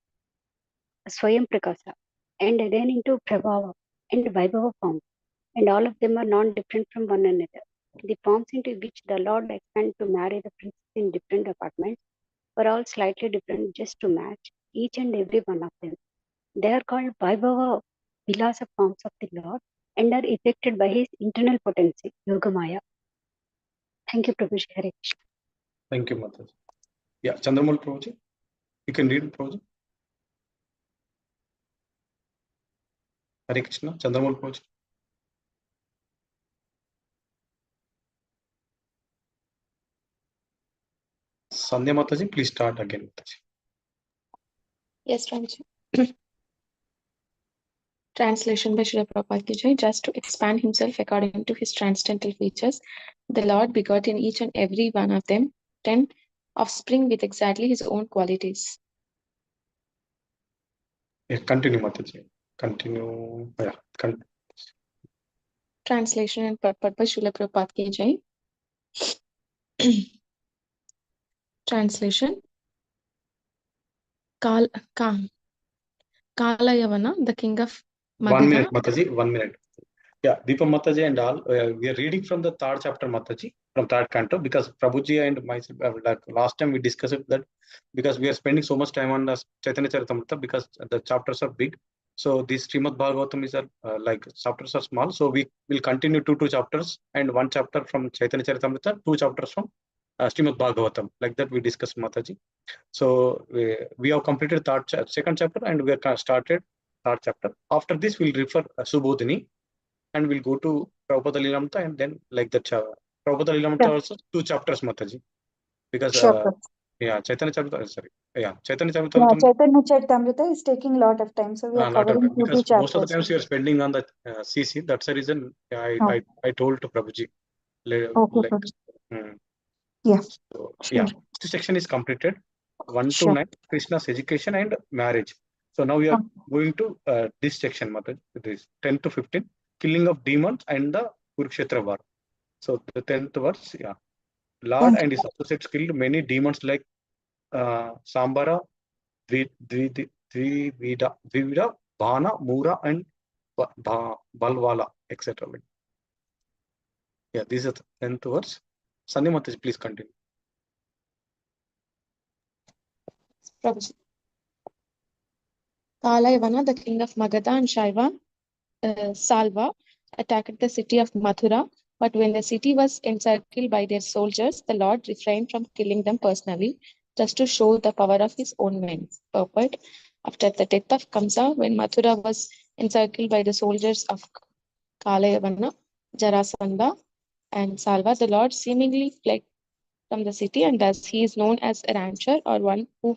Swayam Prakasa, and then into Prabhava and Vaibhava forms, and all of them are non-different from one another. The forms into which the Lord expanded to marry the princes in different apartments were all slightly different just to match each and every one of them. They are called Vaibhava Vilasa forms of the Lord and are effected by his internal potency, Yogamaya. Thank you, Prabhuji. Hare Krishna.
Thank you, Mataji. Yeah, Chandramal Prabhuji. You can read, Prabhuji. Hare Krishna, Chandramal Prabhuji. Sandhya Mataji, please start again, Mataji.
Yes, Ramji. Translation by Srila Prabhupada ki jai. Just to expand himself according to his transcendental features, the Lord begot in each and every one of them 10 offspring with exactly his own qualities.
Yeah, continue, Mataji. Continue. Yeah, continue.
Translation and purport by Srila Prabhupada ki jai. Translation. Kalayavana, the king of
1
Magadha.
minute, Mataji, 1 minute. Yeah, Deepa Mataji and all, we are reading from the third chapter, Mataji, from third canto, because Prabhuji and myself, like last time we discussed that, because we are spending so much time on the Chaitanya Charitamrita, because the chapters are big. So these Srimad Bhagavatam is like chapters are small. So we will continue two chapters and one chapter from Chaitanya Charitamrita, 2 chapters from Srimad Bhagavatam. Like that we discussed, Mataji. So we have completed second chapter and we have started third chapter. After this, we'll refer Subodhini. And we'll go to Prabhupada Lilamrita and then like that Prabhupada Lilamrita
Yeah.
also 2 chapters, Mataji. Because
Sure, Prabhu.
yeah, Chaitanya Charitamrita, sorry. Yeah, Chaitanya
Yeah,
Charitamrita.
Chaitanya Charitamrita is taking a lot of time, so we are
Lot of
covering
time,
2
because
chapters.
most of the times we are spending on the CC. That's the reason I told to Prabhuji.
Okay,
Like,
Prabhu. Yeah.
So,
Sure.
yeah, this section is completed. 1 to
Sure.
9, Krishna's education and marriage. So now we are going to this section, Mataji. This 10 to 15, killing of demons and the Kurukshetra war. So the 10th verse, yeah. Lord
Thank
and
you.
his associates killed many demons like Sambara, Dvivida, Bhana, Mura, and Balwala, etc. Yeah, this is the 10th verse. Sunny Mataji, please continue.
Prabhuji. Kalayavana, the king of Magadha and Salva, attacked the city of Mathura. But when the city was encircled by their soldiers, the Lord refrained from killing them personally, just to show the power of his own men. Purport. After the death of Kamsa, when Mathura was encircled by the soldiers of Kalayavana, Jarasandha, and Salva, the Lord seemingly fled from the city, and thus he is known as a rancher or one who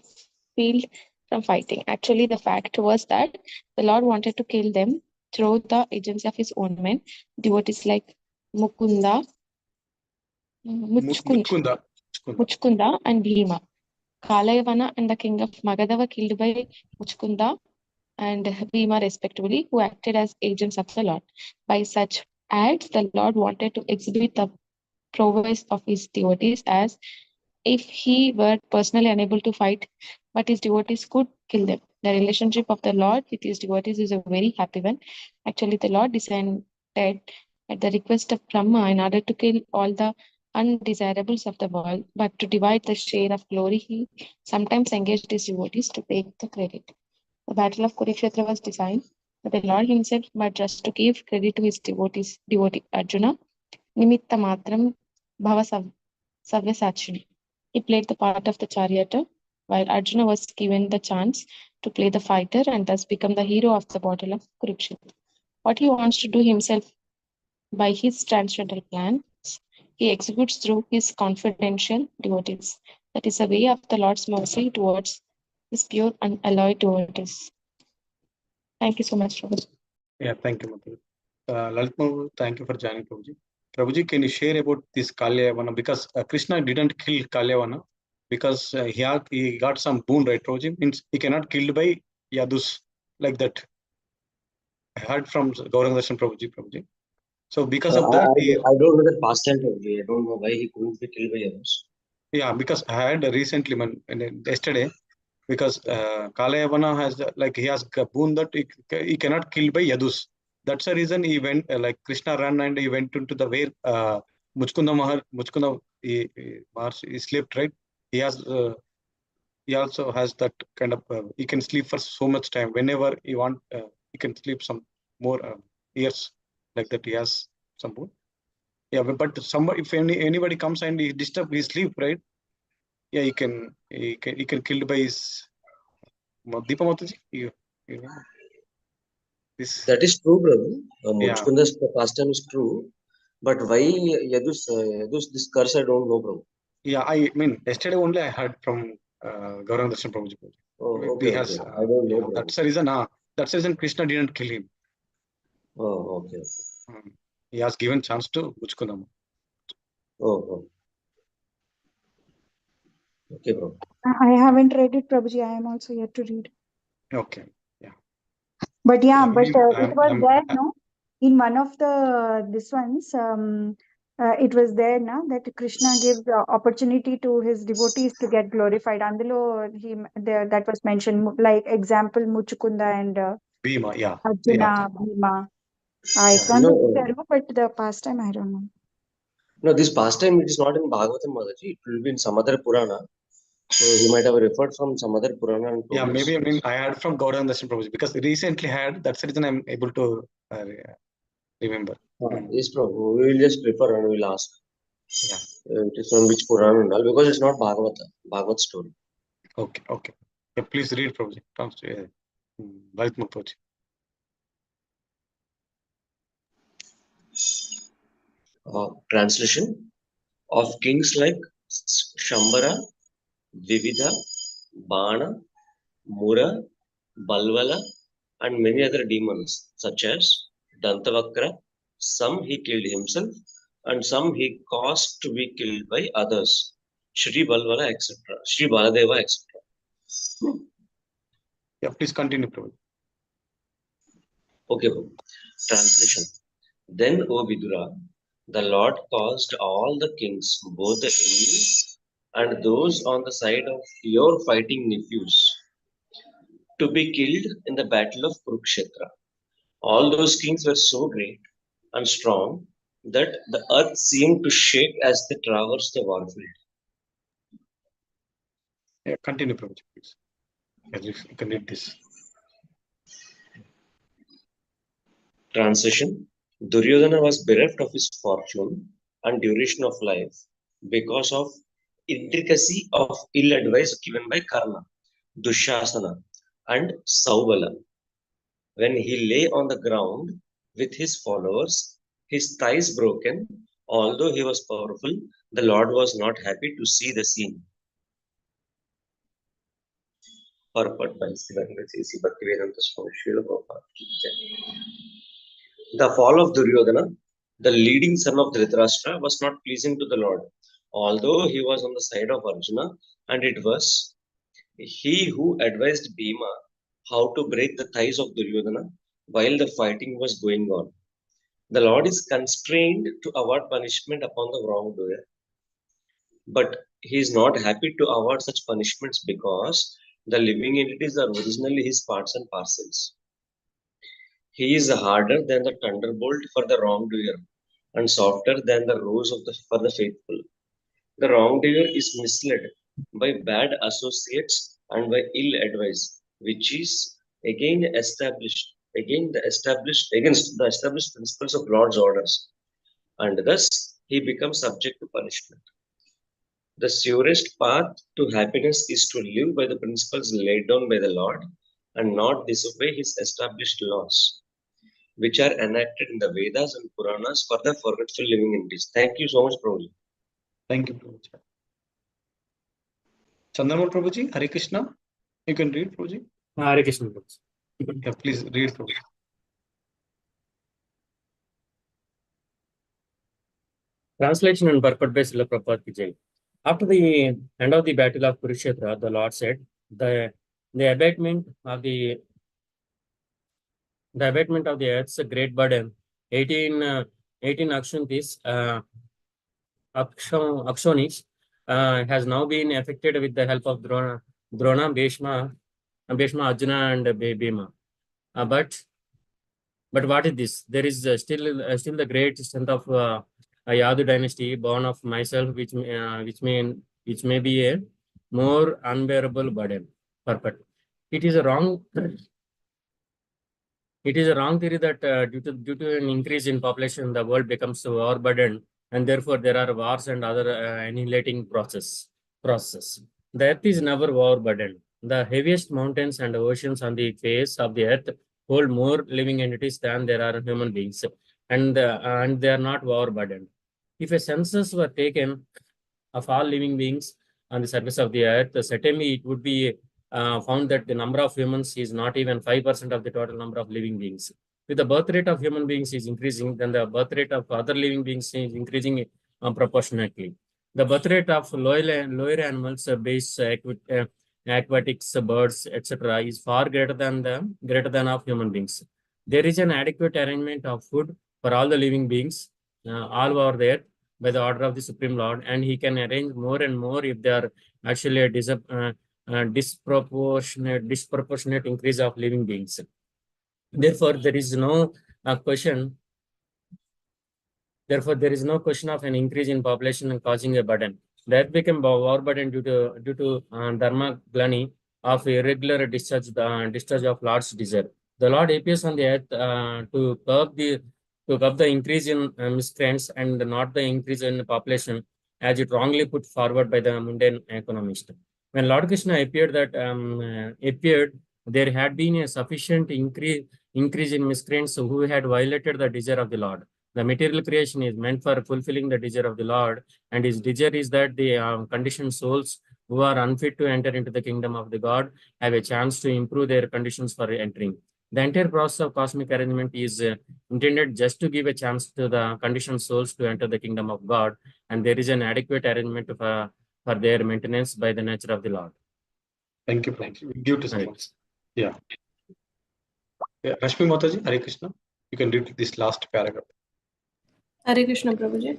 fled from fighting. Actually, the fact was that the Lord wanted to kill them through the agency of his own men, devotees like Mukunda, Muchkunda, and Bhima. Kalayavana and the king of Magadha were killed by Muchkunda and Bhima respectively, who acted as agents of the Lord. By such acts, the Lord wanted to exhibit the prowess of his devotees, as if he were personally unable to fight, but his devotees could kill them. The relationship of the Lord with his devotees is a very happy one. Actually, the Lord descended at the request of Brahma in order to kill all the undesirables of the world, but to divide the share of glory, he sometimes engaged his devotees to take the credit. The battle of Kurukshetra was designed by the Lord himself, but just to give credit to his devotee Arjuna, Nimitta Matram Bhava Savyasachini. He played the part of the charioteer, while Arjuna was given the chance to play the fighter and thus become the hero of the battle of Kurukshetra. What he wants to do himself by his transcendental plans, he executes through his confidential devotees. That is a way of the Lord's mercy towards his pure unalloyed devotees. Thank you so much, Prabhuji.
Yeah, thank you, Mataji. Lalit Prabhu, thank you for joining, Prabhuji. Prabhuji, can you share about this Kalyavana? Because Krishna didn't kill Kalyavana because he got some boon, right, Prabhuji? Means he cannot killed by Yadus, like that. I heard from Gauranga Darshan Prabhuji. So because of that,
I don't know the past time, Prabhuji. I don't know why he couldn't be killed by others.
Yeah, because I had recently, yesterday, because Kalayavana has he has a boon that he cannot kill by Yadus. That's the reason he went like Krishna ran and he went into the where Muchkunda he slept, right. He also has that kind of he can sleep for so much time whenever he want. He can sleep some more years, like that. He has some boon. Yeah, but somebody, if anybody comes and he disturb his sleep, right? Yeah, he can killed by his Deepa Mataji. You know this.
That is true, brother.
Yeah.
Muchkunda's pastime is true, but why Yadus this curse? I don't know, bro.
Yeah, I mean yesterday only I heard from Gauranga Darshan Prabhuji.
Oh, okay,
Has,
okay. I don't know, bro.
that's the reason. That's the reason Krishna didn't kill him.
Oh, okay.
He has given chance to Muchkundam.
Oh. Okay, bro.
I haven't read it, Prabhuji. I am also yet to read.
Okay. Yeah.
But yeah,
it
was there, no? In one of the this ones, it was there now that Krishna gives opportunity to his devotees to get glorified. Andalo that was mentioned, like example Muchukunda and
Bhima, yeah.
Arjuna, Bhima. I
Yeah,
can't remember, but the pastime I don't know.
No, this pastime, it is not in Bhagavatam, Mataji. It will be in some other Purana. So he might have referred from some other Purana and
Yeah,
told us.
maybe I heard from Gaudana Darshan Prabhuji because recently had. That's the reason I'm able to remember.
Yes, Prabhu. We will just refer and we will ask.
Yeah.
It is from which Purana and all, because it's not Bhagavad story.
Okay. Yeah, please read, Prabhuji. Bhagavad Prabhuji.
Translation of kings like Shambara, Vividha, Bana, Mura, Balvala, and many other demons, such as Dantavakra. Some he killed himself, and some he caused to be killed by others. Shri Balvala, etc. Shri Baladeva, etc.
Yeah, please continue, Prabhuji.
Okay, translation. Then, O Vidura, the Lord caused all the kings, both the enemies and those on the side of your fighting nephews, to be killed in the battle of Kurukshetra. All those kings were so great and strong that the earth seemed to shake as they traversed the warfield.
Yeah, continue, Prabhuji, please. You can read this.
Translation. Duryodhana was bereft of his fortune and duration of life because of intricacy of ill advice given by Karna, Dushasana, and Saubala. When he lay on the ground with his followers, his thighs broken, although he was powerful, the Lord was not happy to see the scene. Purport by Bhaktivedanta Swami Srila Prabhupada. The fall of Duryodhana, the leading son of Dhritarashtra, was not pleasing to the Lord, although he was on the side of Arjuna, and it was he who advised Bhima how to break the thighs of Duryodhana while the fighting was going on. The Lord is constrained to award punishment upon the wrongdoer, but he is not happy to award such punishments because the living entities are originally his parts and parcels. He is harder than the thunderbolt for the wrongdoer and softer than the rose for the faithful. The wrongdoer is misled by bad associates and by ill advice, which is against the established principles of Lord's orders, and thus he becomes subject to punishment. The surest path to happiness is to live by the principles laid down by the Lord and not disobey his established laws, which are enacted in the Vedas and Puranas for the forgetful living entities. Thank you so much, Prabhuji.
Thank you, Prabhuji. Chandramal Prabhuji, Hare Krishna. You can read, Prabhuji.
Hare Krishna.
Yeah, please read, Prabhuji.
Translation and purport by Srila Prabhupada ki Jai. After the end of the battle of Kurukshetra, the Lord said, the abatement of the earth's great burden, 18 Akshantis, Akshonis, has now been effected with the help of Drona, Bhishma, Arjuna, and Bhima. But what is this? There is still the great strength of Yadu dynasty, born of myself, which may be a more unbearable burden. Purport. It is a wrong theory that due to an increase in population, the world becomes overburdened, and therefore there are wars and other annihilating processes. The earth is never overburdened. The heaviest mountains and oceans on the face of the earth hold more living entities than there are human beings, and they are not overburdened. If a census were taken of all living beings on the surface of the earth, certainly it would be found that the number of humans is not even 5% of the total number of living beings. If the birth rate of human beings is increasing, then the birth rate of other living beings is increasing proportionately. The birth rate of lower animals, base aquatics, birds, etc., is far greater than of human beings. There is an adequate arrangement of food for all the living beings all over the earth, by the order of the Supreme Lord, and he can arrange more and more if they are actually a disproportionate increase of living beings. Therefore, there is no question. Therefore, there is no question of an increase in population and causing a burden. That became war burden due to dharma glani of irregular discharge of Lord's desire. The Lord appears on the earth to curb the increase in miscreants and not the increase in population, as it wrongly put forward by the mundane economist. When Lord Krishna appeared, there had been a sufficient increase in miscreants who had violated the desire of the Lord. The material creation is meant for fulfilling the desire of the Lord, and his desire is that the conditioned souls who are unfit to enter into the kingdom of the God have a chance to improve their conditions for entering. The entire process of cosmic arrangement is intended just to give a chance to the conditioned souls to enter the kingdom of God, and there is an adequate arrangement for their maintenance by the nature of the Lord.
Thank you, Prabhuji. Beautiful. Yeah. Rashmi Mataji, Hare Krishna. You can read this last paragraph.
Hare Krishna, Prabhuji.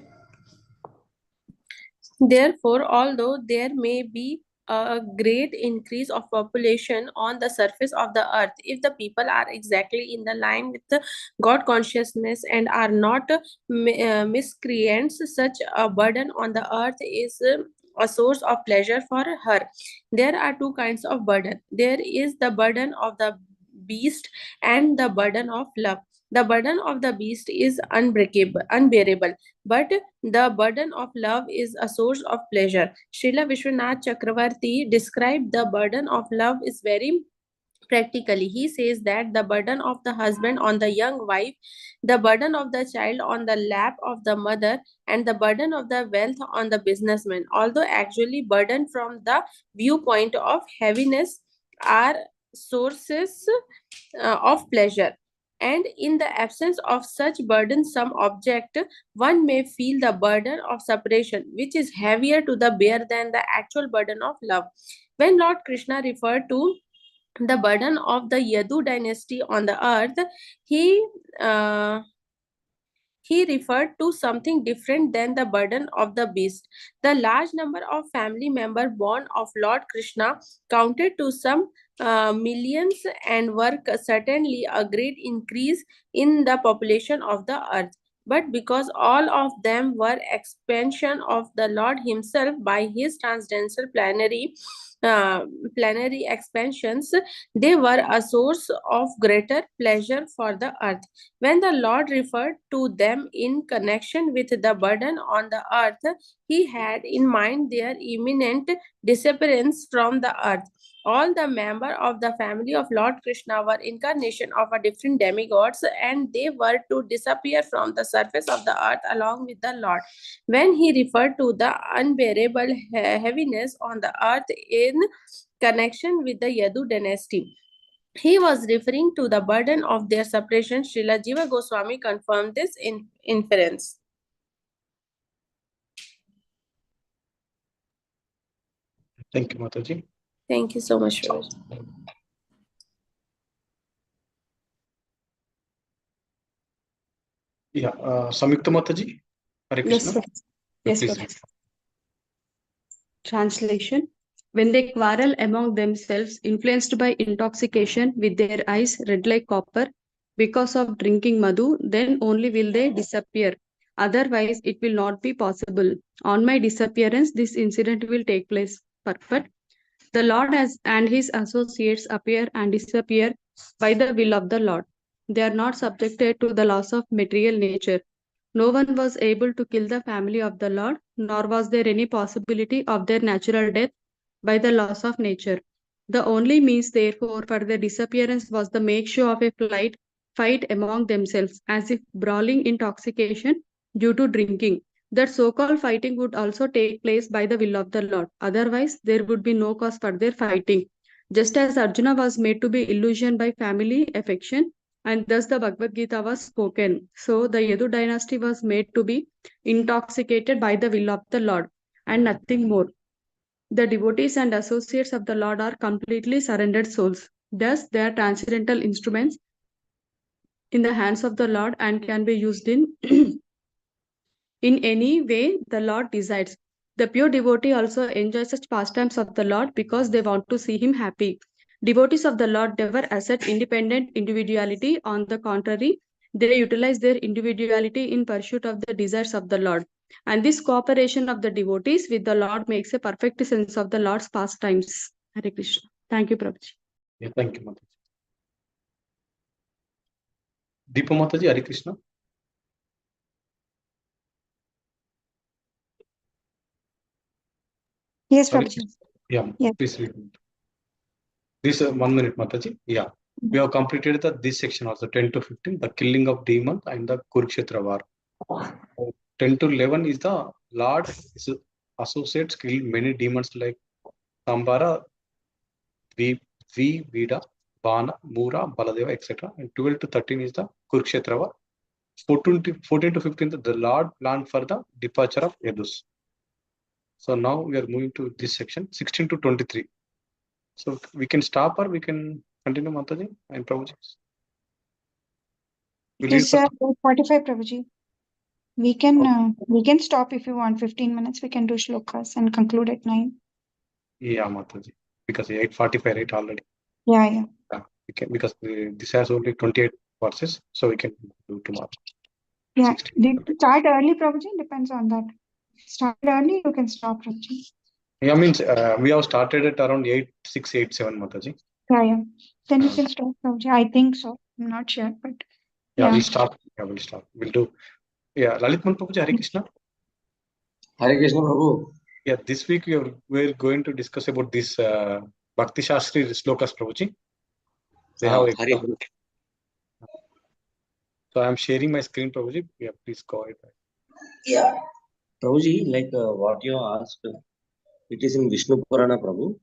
Therefore, although there may be a great increase of population on the surface of the earth, if the people are exactly in the line with the God consciousness and are not miscreants, such a burden on the earth is a source of pleasure for her. There are two kinds of burden. There is the burden of the beast and the burden of love. The burden of the beast is unbearable, but the burden of love is a source of pleasure. Srila Vishwanath Chakravarti described the burden of love is very practically. He says that the burden of the husband on the young wife, the burden of the child on the lap of the mother, and the burden of the wealth on the businessman, although actually burden from the viewpoint of heaviness, are sources of pleasure. And in the absence of such burdensome object, one may feel the burden of separation, which is heavier to the bear than the actual burden of love. When Lord Krishna referred to the burden of the Yadu dynasty on the earth, he referred to something different than the burden of the beast. The large number of family members born of Lord Krishna counted to some millions and were certainly a great increase in the population of the earth. But because all of them were expansion of the Lord himself by his transcendental planetary expansions, they were a source of greater pleasure for the earth. When the Lord referred to them in connection with the burden on the earth, he had in mind their imminent disappearance from the earth. All the members of the family of Lord Krishna were incarnation of a different demigods, and they were to disappear from the surface of the earth along with the Lord. When he referred to the unbearable heaviness on the earth in connection with the Yadu dynasty, he was referring to the burden of their separation. Srila Jiva Goswami confirmed this inference.
Thank you, Mataji.
Thank you so much.
Yeah, Samyukta Mataji, Hare Krishna.
Yes, sir. Yes,
Please
sir.
read.
Translation. When they quarrel among themselves, influenced by intoxication with their eyes red like copper because of drinking madhu, then only will they disappear. Otherwise, it will not be possible. On my disappearance, this incident will take place. Purport. The Lord and his associates appear and disappear by the will of the Lord. They are not subjected to the laws of material nature. No one was able to kill the family of the Lord, nor was there any possibility of their natural death by the laws of nature. The only means, therefore, for their disappearance was the make show of a fight among themselves, as if brawling intoxication due to drinking. That so-called fighting would also take place by the will of the Lord. Otherwise, there would be no cause for their fighting. Just as Arjuna was made to be illusioned by family affection, and thus the Bhagavad Gita was spoken. So the Yadu dynasty was made to be intoxicated by the will of the Lord, and nothing more. The devotees and associates of the Lord are completely surrendered souls. Thus, they are transcendental instruments in the hands of the Lord and can be used in in any way the Lord decides. The pure devotee also enjoys such pastimes of the Lord because they want to see him happy. Devotees of the Lord never assert independent individuality. On the contrary, they utilize their individuality in pursuit of the desires of the Lord. And this cooperation of the devotees with the Lord makes a perfect sense of the Lord's pastimes. Hare Krishna. Thank you, Prabhuji.
Yeah, thank you, Mataji. Deepa Mataji, Hare Krishna.
Yes,
Hare
Prabhuji.
Krishna. Yeah,
Yeah.
please read. This 1 minute, Mataji. Yeah. We have completed this section also, 10 to 15, the killing of demons and the Kurukshetra war. 10 to 11 is the Lord associates killed many demons like Sambara, Vida, Bana, Mura, Baladeva, etc. And 12 to 13 is the Kurukshetra war. 14 to 15, the Lord planned for the departure of Yadus. So now we are moving to this section, 16 to 23. So we can stop or we can continue, Mataji and Prabhuji.
It is 45, Prabhuji. We can stop if you want 15 minutes. We can do shlokas and conclude at 9.
Yeah, Mataji. Because 8:45, right, already.
Yeah.
We can, because this has only 28 verses, so we can do tomorrow.
Yeah.
16.
Did you start early, Prabhuji? Depends on that. Start early, you can stop, Prabhuji.
Yeah, means we have started at around 8:6, 8:7, Mataji.
Yeah. Then you can stop, Prabhuji. I think so. I'm not sure, but
Yeah, we'll start. Yeah, we'll start. We'll do. Yeah, Lalit Prabhuji, Hare Krishna.
Hare Krishna, Prabhu.
Yeah, this week we're going to discuss about this Bhakti Shastri Slokas, Prabhuji. They have example. So I'm sharing my screen, Prabhuji. Yeah, please go ahead.
Yeah. Prabhuji, like what you asked, it is in Vishnu Purana, Prabhu,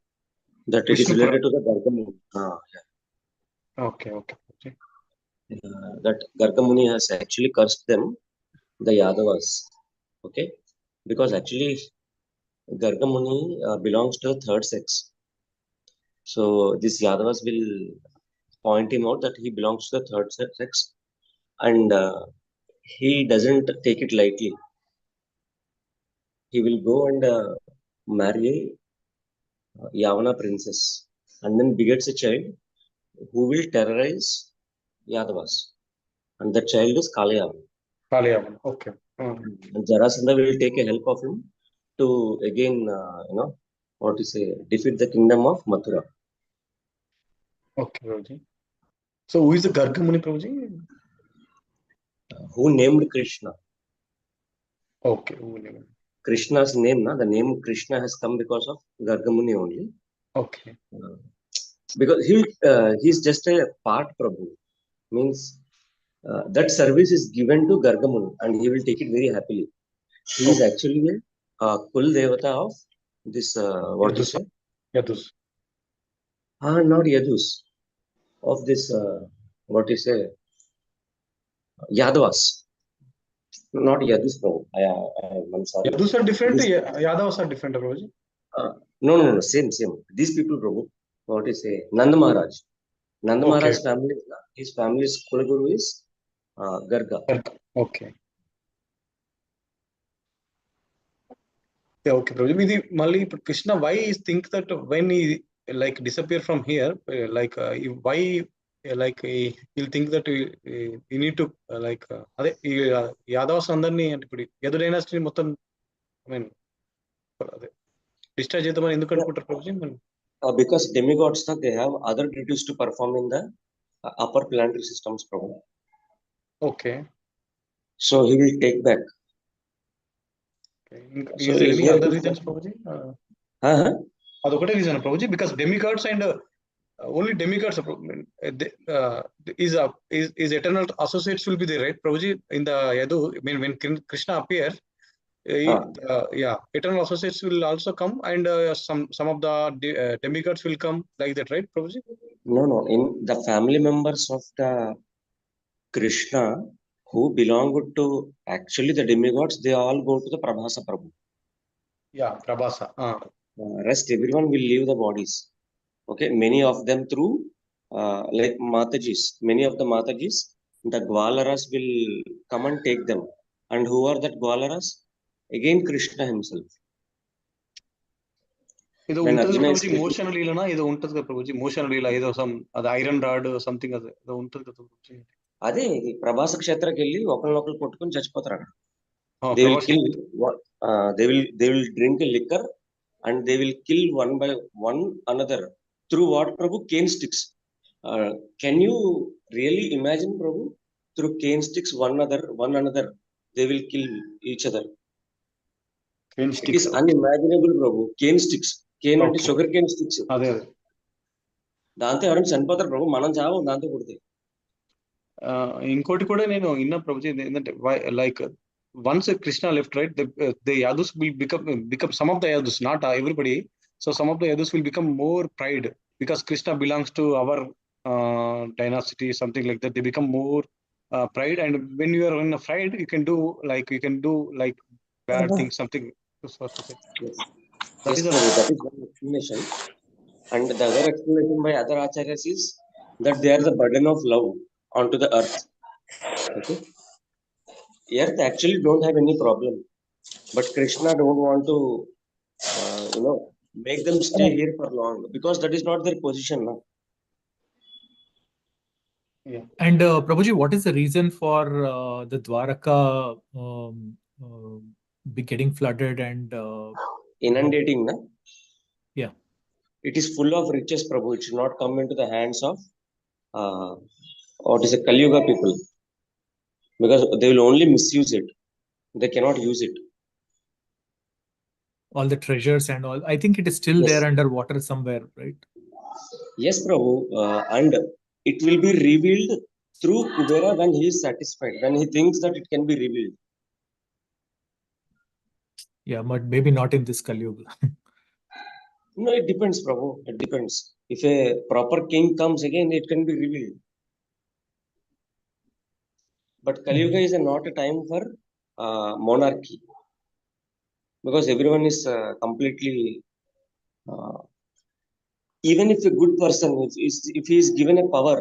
that it is
Vishnu
related
Purana.
to the Garga Muni.
Okay. Prabhuji.
That Garga Muni has actually cursed them, the Yadavas. Okay? Because actually, Garga Muni belongs to the third sex. So these Yadavas will point him out that he belongs to the third sex, and he doesn't take it lightly. He will go and marry a Yavana princess and then begets a child who will terrorize Yadavas. And the child is Kalayavan.
Kalayavan, okay.
And Jarasandha will take a help of him to again, defeat the kingdom of Mathura.
Okay, Prabhuji. So who is the Garga Muni, Prabhuji?
Who named Krishna?
Okay, who named?
Krishna's name, the name Krishna has come because of Garga Muni only.
Okay.
Because he's just a part Prabhu. Means that service is given to Garga Muni and he will take it very happily. He is actually a Kul Devata of this, what do you say?
Yadus.
Not Yadus. Of this, what you say? Yadavas. Not Yadus, Prabhu. I'm sorry.
Yadus are different, Yadavas are different, Prabhuji?
No, same. These people, Prabhu, what you say? Nanda Maharaj. Nanda Maharaj family, his family's Kulaguru is Garga.
Okay. Yeah, okay, Prabhuji. Mali Krishna, why is think that when he like disappear from here, why he'll think that he need to Yadavas andarni ante ippudu Yadu dynasty mottham I mean destroy chedamani enduku anukuntaru Prabhuji?
Because demigods they have other duties to perform in the upper planetary systems, Prabhu.
Okay.
So he will take back.
Okay. Is there any other reasons, Prabhuji? Adokate reason, Prabhuji, because demigods and only demigods is eternal associates will be there, right, Prabhuji? In the Yadu, I mean, when Krishna appear, eternal associates will also come, and some of the demigods will come like that, right, Prabhuji?
No. In the family members of the Krishna who belong to actually the demigods, they all go to the Prabhasa Prabhu.
Yeah, Prabhasa.
Rest everyone will leave the bodies. Okay, many of them through like Matajis. Many of the Matajis, the Gwalaras will come and take them And who are that Gwalaras? Again, Krishna himself.
ಇದು
When
ఉంటది
Arjuna is
Prabhuji motion లీలనా ఏదో ఉంటది కదా Prabhuji motion లీల ఏదో some అది iron rod something అది ఏదో ఉంటది కదా ప్రభుజీ
అదే ఇది ప్రభాస క్షేత్రకి వెళ్ళి ఒకరినొకరు కొట్టుకుని చచ్చిపోతారు అక్కడ.
ఆ,
They will
Prabhas
kill. They will drink liquor and they will kill one by one another through what, Prabhu? Cane sticks. Can you really imagine, Prabhu? Through cane sticks, one another, they will kill each other.
cane
It
sticks
is unimaginable, Prabhu. Cane sticks. Cane అంటే
Okay.
Sugar cane sticks.
అదే అదే
దాంతో ఎవరైనా చనిపోతారు ప్రభు, మనం చావు దాంతో పుడితే.
ఇంకోటి కూడా నేను విన్నా ప్రభుజీ ఏంటంటే like once Krishna left right the Yadavs will become some of the Yadavs not everybody so some of the Yadavs will become more pride because Krishna belongs to our dynasty something like that. They become more pride, and when you are in a pride you can do like bad things something.
Yes,
That
yes,
is a
Prabhu. That is one explanation. And the other explanation by other acharyas is that they are the burden of love onto the earth. Okay, earth actually don't have any problem, but Krishna don't want to make them stay here for long, because that is not their position now.
And Prabhuji, what is the reason for the Dwaraka be getting flooded and
Inundating, na?
Yeah.
It is full of riches, Prabhu. It should not come into the hands of what is a Kali Yuga people, because they will only misuse it. They cannot use it.
all the treasures and all? I think it is still
Yes.
there underwater somewhere, right?
Yes, Prabhu. And it will be revealed through Kubera when he is satisfied, when he thinks that it can be revealed.
Yeah, but maybe not in this Kali Yuga.
No, it depends, Prabhu. It depends. If a proper king comes again, it can be revealed. But Kali Yuga is not a time for monarchy, because everyone is completely. Even if a good person, if he is given a power,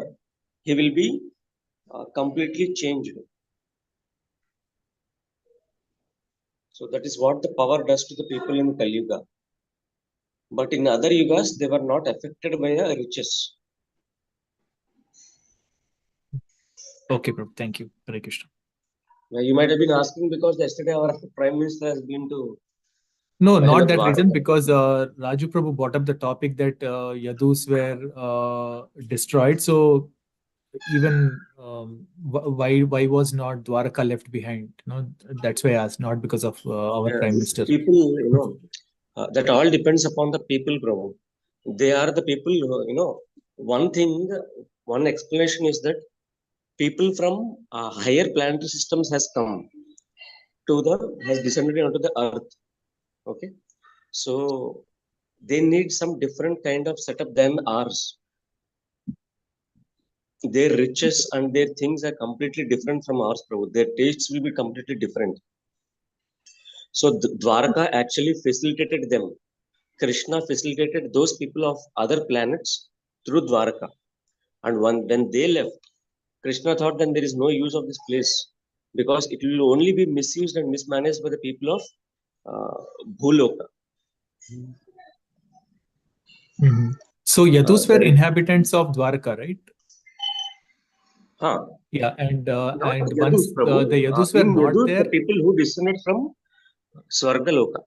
he will be completely changed. So that is what the power does to the people in Kali Yuga. But in other yugas, they were not affected by the riches.
Okay, Prabhu. Thank you. Hare Krishna.
Now, you might have been asking because yesterday our Prime Minister has been to.
No,
Mahela
not that
Dwarka.
reason, because Raju Prabhu brought up the topic that Yadus were destroyed. So even why was not Dwaraka left behind? That's why I asked, not because of our Prime Minister.
People, that all depends upon the people, Prabhu. They are the people who, one thing, one explanation is that people from higher planetary systems has descended onto the earth. Okay, so they need some different kind of setup than ours. Their riches and their things are completely different from ours, Prabhu. Their tastes will be completely different. So Dwaraka actually facilitated them. Krishna facilitated those people of other planets through Dwaraka. And when they left, Krishna thought then there is no use of this place, because it will only be misused and mismanaged by the people of Bhuloka.
So Yadus were inhabitants of Dwaraka, right?
Huh.
Yeah, and
Not
once
Yadus, Prabhu.
the Yadus were
In
not
Yadus,
there.
the people who descended from Swargaloka.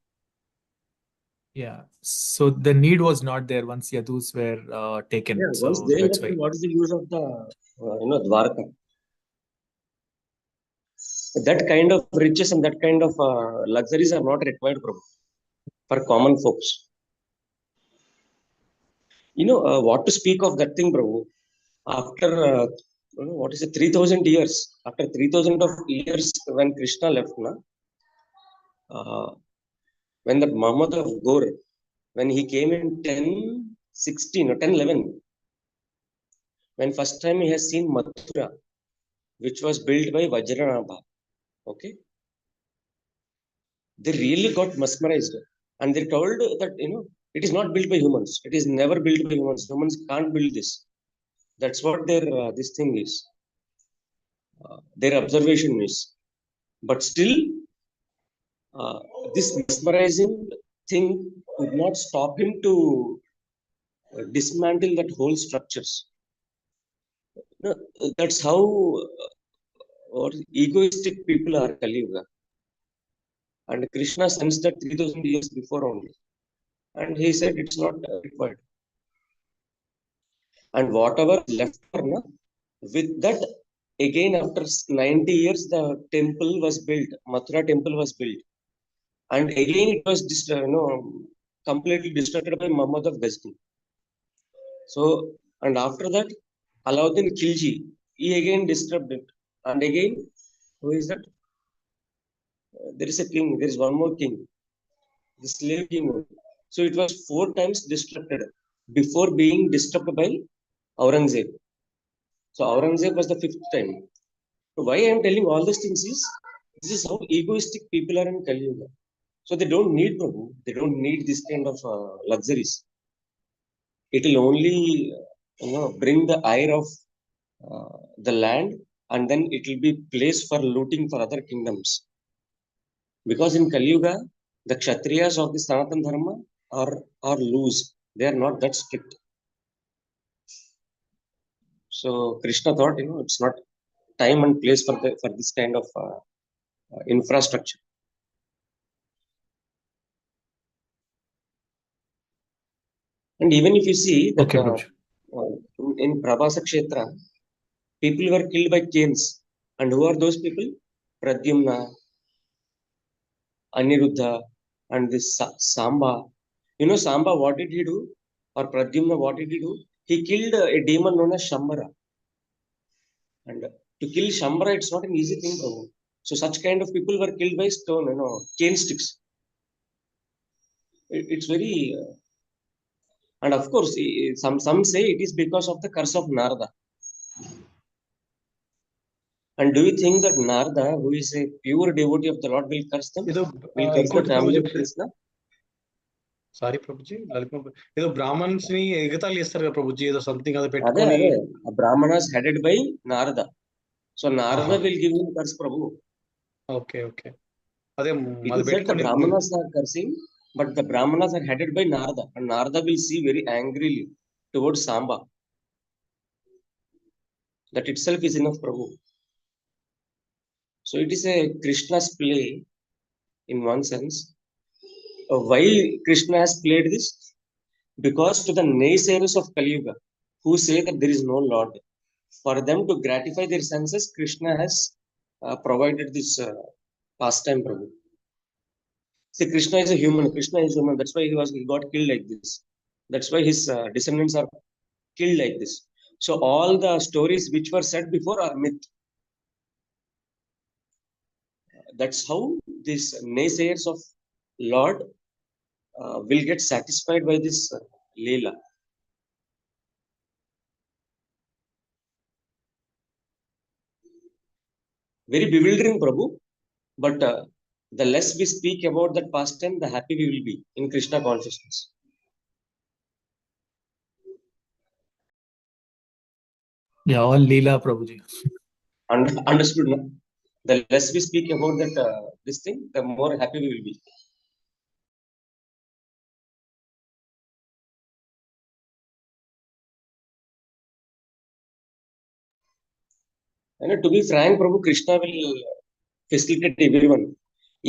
Yeah, so the need was not there once Yadus were taken.
Yeah,
so
once they
that's
left,
why.
what is the use of the Dwaraka? That kind of riches and that kind of luxuries are not required, Prabhu, for common folks. What to speak of that thing, Prabhu? After what is it, 3,000 years? After 3,000 of years, when Krishna left, when the Muhammad of Ghor, when he came in 1016 or 1011, when first time he has seen Mathura, which was built by Vajranabha, okay, they really got mesmerized, and they told that it is not built by humans. It is never built by humans. Humans can't build this. That's what their this thing is. Their observation is. But still, this mesmerizing thing could not stop him to dismantle that whole structures. No, that's how or egoistic people are Kali Yuga. And Krishna sensed that 3000 years before only. And he said it's not required. And whatever left over, with that, again after 90 years, the temple was built. Mathura temple was built. And again it was completely destroyed by Muhammad of Ghazni. So, and after that, Alauddin Khilji, he again disturbed it. And again, who is that? There is a king, there is one more king, the slave king. So it was 4 times destructed before being disturbed by Aurangzeb. So Aurangzeb was the 5th time. So why I am telling all these things is, this is how egoistic people are in Kali Yuga. So they don't need Prabhu, they don't need this kind of luxuries. It will only bring the ire of the land, and then it will be place for looting for other kingdoms. Because in Kali Yuga, the Kshatriyas of the Sanatana Dharma are loose. They are not that strict. So Krishna thought, it's not time and place for this kind of infrastructure. And even if you see that in Prabhasa Kshetra, people were killed by canes. And who are those people? Pradyumna, Aniruddha, and this Samba. Samba, what did he do? Or Pradyumna, what did he do? He killed a demon known as Shambhara. And to kill Shambhara, it's not an easy thing, Prabhu. So such kind of people were killed by stone, cane sticks. It's very... and of course, some say it is because of the curse of Narada. And do you think that Narada, who is a pure devotee of the Lord, will curse them? Will curse the family of Krishna?
Sorry Prabhuji ఏదో బ్రాహ్మణ్స్ ని ఎగతాళి చేస్తారు కదా ప్రభుజీ ఏదో something అది
అదే
పెట్టుకొని
Brahmanas headed by Narada. So Narada will give him curse, Prabhu.
Okay okay అదే
It
అది
is said the
పెట్టుకొని
Brahmanas are cursing, but the Brahmanas are headed by Narada. And Narada will see very angrily towards Samba. That itself is enough, Prabhu. So it is a Krishna's play in one sense. Why Krishna has played this? Because to the naysayers of Kali Yuga, who say that there is no Lord, for them to gratify their senses, Krishna has provided this pastime, Prabhu. See, Krishna is a human. Krishna is human. That's why he got killed like this. That's why his descendants are killed like this. So all the stories which were said before are myth. That's how these naysayers of Lord will get satisfied by this Leela. Very bewildering, Prabhu. But the less we speak about that pastime, the happy we will be in Krishna consciousness.
Yeah, all Leela, Prabhuji.
Understood, no? The less we speak about that this thing, the more happy we will be. And to be frank, Prabhu, Krishna will facilitate everyone,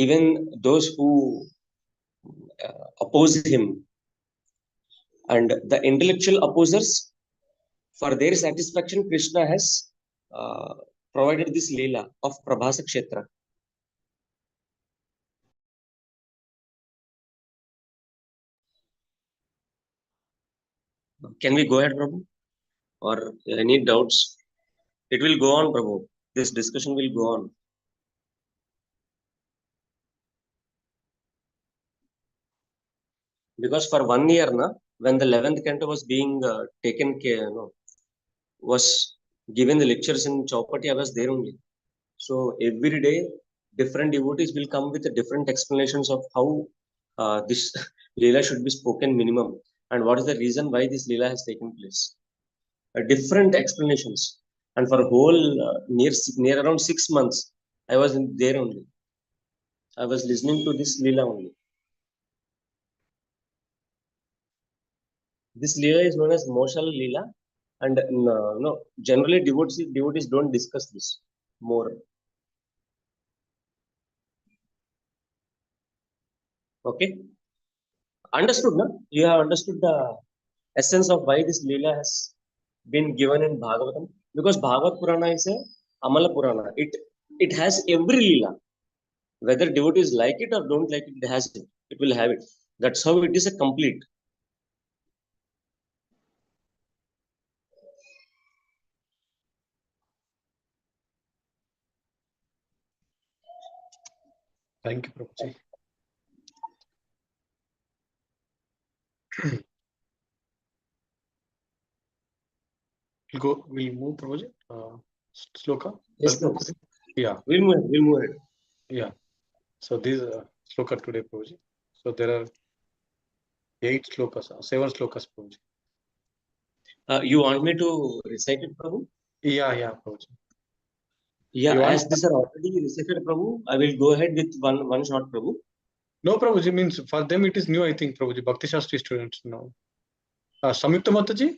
even those who oppose him. And the intellectual opposers, for their satisfaction, Krishna has provided this Leela of Prabhasa Kshetra. Can we go ahead, Prabhu? Or any doubts? It will go on, Prabhu. This discussion will go on. Because for 1 year, when the 11th canto was being taken care, was given the lectures in Chaupati, I was there only. So every day, different devotees will come with different explanations of how this Leela should be spoken minimum, and what is the reason why this Leela has taken place. Different explanations. And for whole near around 6 months, I was there only. I was listening to this Leela only. This Leela is known as Moshal Leela, and no, generally devotees don't discuss this more. Okay, understood, no? You have understood the essence of why this Leela has been given in Bhagavatam, because Bhagavad Purana is a Amala Purana. It has every Leela. Whether devotees like it or don't like it, it has it. It will have it. That's how it is a complete.
Thank you, Prabhuji. We'll move, Prabhuji. Sloka?
Yes, no.
Yeah.
We'll move ahead.
Yeah. So this Sloka today, Prabhuji. So there are 8 slokas, 7 slokas, Prabhuji.
You want me to recite it, Prabhu?
Yeah, Prabhuji.
Yeah,
You
as
want-
these are already recited, Prabhu, I will go ahead with one shot, Prabhu.
No, Prabhuji, means for them it is new, I think, Prabhuji. Bhakti Shastri students now. Samyukta Mataji?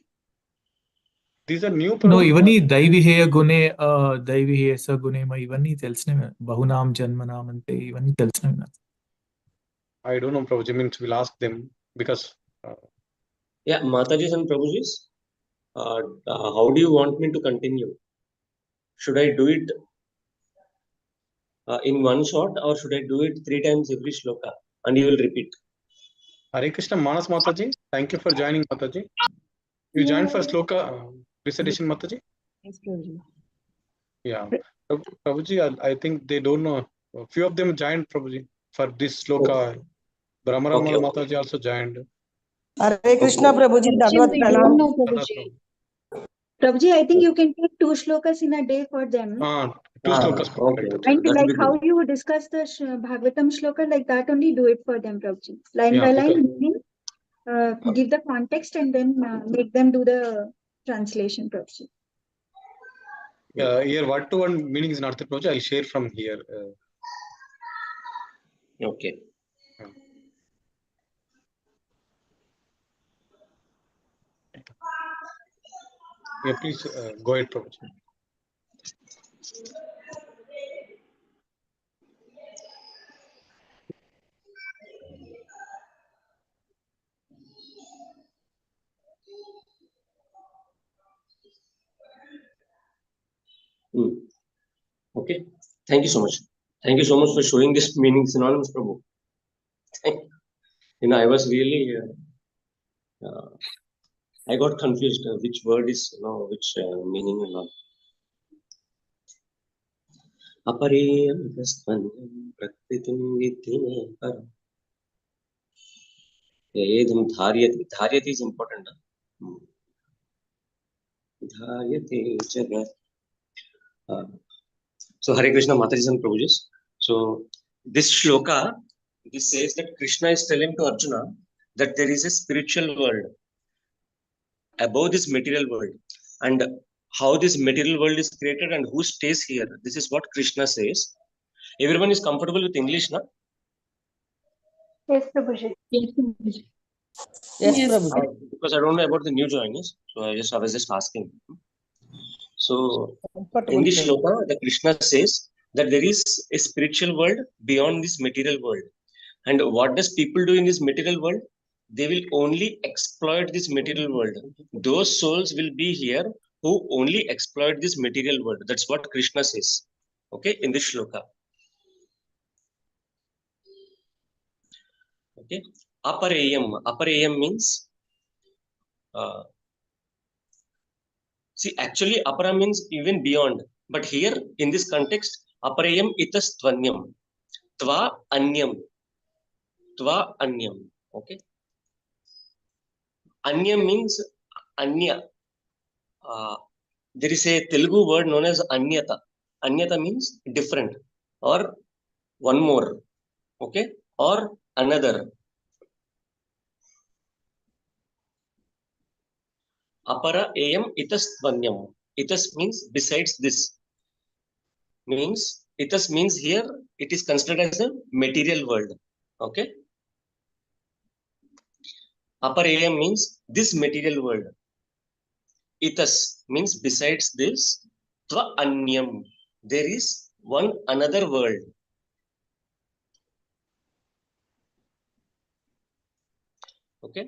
These are new,
No,
Prabhu.
ఇవన్నీ దైవిహేయ గుణే దైవిహేయ సగుణేమ ఇవన్నీ తెలిసినవి. బహునాం జన్మనాం అంటే ఇవన్నీ తెలిసినవి నాకు.
I don't know, Prabhuji, means we'll ask them because.
Yeah, Matajis and Prabhujis, how do you want me to continue? Should I do it in one shot, or should I do it 3 times every shloka and you will repeat?
Hare Krishna, Manas Mataji, thank you for joining, Mataji. You joined for Sloka recitation, Mataji?
Yes, Prabhuji.
Yeah. Prabhuji, I think they don't know. A few of them joined, Prabhuji, for this Sloka. Brahmarama
Okay.
Mataji also joined.
Hare Krishna, Prabhuji. Dandavat
We
pranam.
don't know, Prabhuji. Prabhuji, I think you can take 2 shlokas in a day for them.
2 slokas.
Okay.
And
That will
like
be
how
good.
you discuss the Bhagavatam shloka, like that only do it for them, Prabhuji. Line
Yeah,
by line,
because-
meaning, give the context and then make them do the translation, Prabhuji.
Here, word to one meaning is not the Prabhuji. I'll share from here.
Okay.
Yeah, please go ahead, Prabhuji.
Okay. Thank you so much. Thank you so much for showing this meaning synonymous, Prabhu. I was really, I got confused which word is, which meaning and all. Apareyam prasthanyam prakritim vidhine param. Edam dharyati. Dharyati is important. Dharyati jagat. So Hare Krishna, Mataji and Prabhujis. So this shloka, this says that Krishna is telling to Arjuna that there is a spiritual world above this material world, and how this material world is created and who stays here. This is what Krishna says. Everyone is comfortable with English, na?
Yes, Prabhuji.
Yes, Prabhuji.
Because I don't know about the new joiners, so I was just asking. So in this shloka, the Krishna says that there is a spiritual world beyond this material world. And what does people do in this material world? They will only exploit this material world. Those souls will be here who only exploit this material world. That's what Krishna says. Okay, in this shloka. Okay, apareyam. Apareyam means see, actually, apara means even beyond. But here, in this context, aparayam itas tvanyam. Tva anyam. Tva anyam. Okay. Anyam means anya. There is a Telugu word known as anyata. Anyata means different or one more. Okay. Or another. Apara ayam itas tvanyam. Itas means besides this. Means Itas means here it is considered as a material world. Okay. Upper AM means this material world. Itas means besides this, tva anyam, there is one another world. Okay.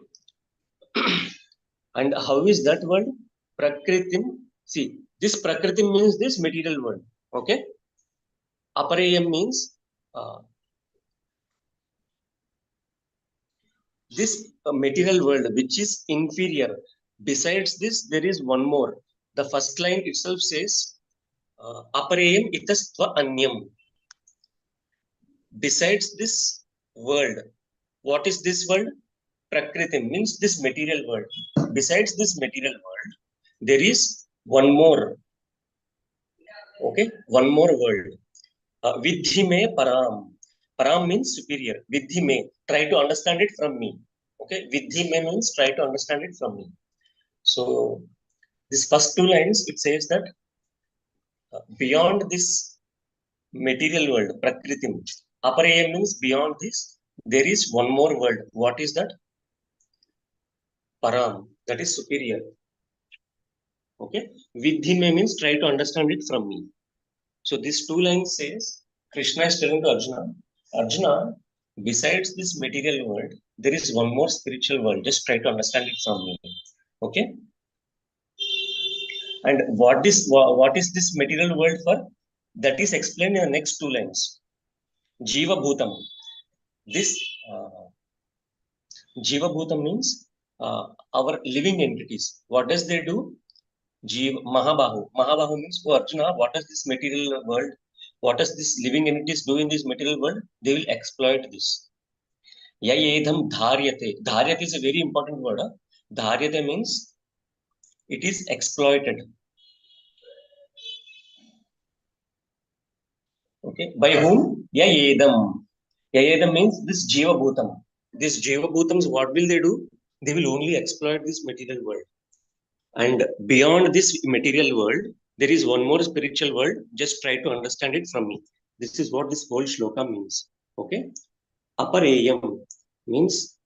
And how is that world? Prakritim. See, this Prakritim means this material world. Okay. Upper AM means this material world which is inferior. Besides this, there is one more. The first line itself says, Upper AM itastva anyam. Besides this world, what is this world? Prakriti means this material world. Besides this material world, there is one more. Okay, one more world. Vidhi me param. Param means superior. Vidhi me. Try to understand it from me. Okay, Vidhi me means try to understand it from me. So, this first two lines, it says that beyond this material world, Prakritim, upper AM means beyond this, there is one more world. What is that? Param, that is superior. Okay, Vidhi me means try to understand it from me. So these two lines says, Krishna is telling to Arjuna, Arjuna, besides this material world, there is one more spiritual world. Just try to understand it from me. Okay. And what is this material world for? That is explained in the next two lines. Jiva Bhutam. This Jiva Bhutam means our living entities. What does they do? Jiva Mahabahu. Mahabahu means, oh Arjuna, what does this material world? What does this living entities do in this material world? They will exploit this. Yayedham dharyate. Dharyate is a very important word. Dharyate means it is exploited. Okay. By whom? Yayedham. Yayedham means this Jiva Bhutam. This Jiva Bhutams, what will they do? They will only exploit this material world. And beyond this material world, there is one more spiritual world. Just try to understand it from me. This is what this whole shloka means. Okay. Upper AM means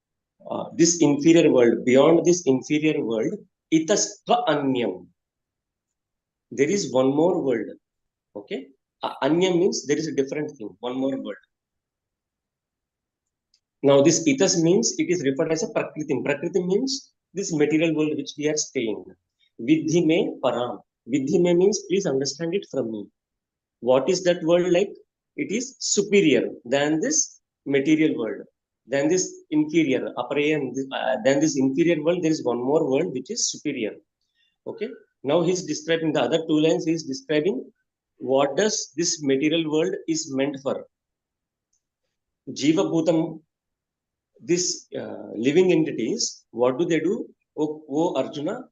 this inferior world. Beyond this inferior world, itastva anyam. There is one more world. Okay. Anyam means there is a different thing. One more world. Now this itas means it is referred as a prakritim. Prakritim means this material world which we are staying. Vidhi me param. Vidhi me means please understand it from me. What is that world like? It is superior than this material world. Than this inferior, upper AM, than this inferior world, there is one more world which is superior. Okay. Now he's describing the other two lines. He's describing what does this material world is meant for. Jiva Bhutam, this living entities, what do they do? O Arjuna,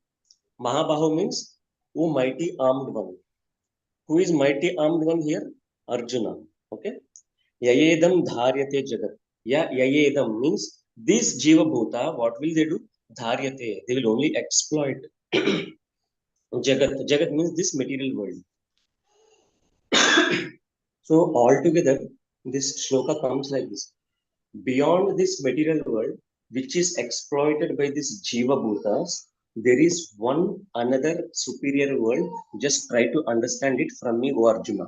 Mahabahu means O mighty armed one. Who is mighty armed one here? Arjuna. Okay. Yayedam dharyate jagat. Yayedam means this Jiva Bhuta, what will they do? Dharyate. They will only exploit jagat. Jagat means this material world. So altogether, this shloka comes like this. Beyond this material world, which is exploited by these Jiva Bhutas, there is one another superior world. Just try to understand it from me, O Arjuna.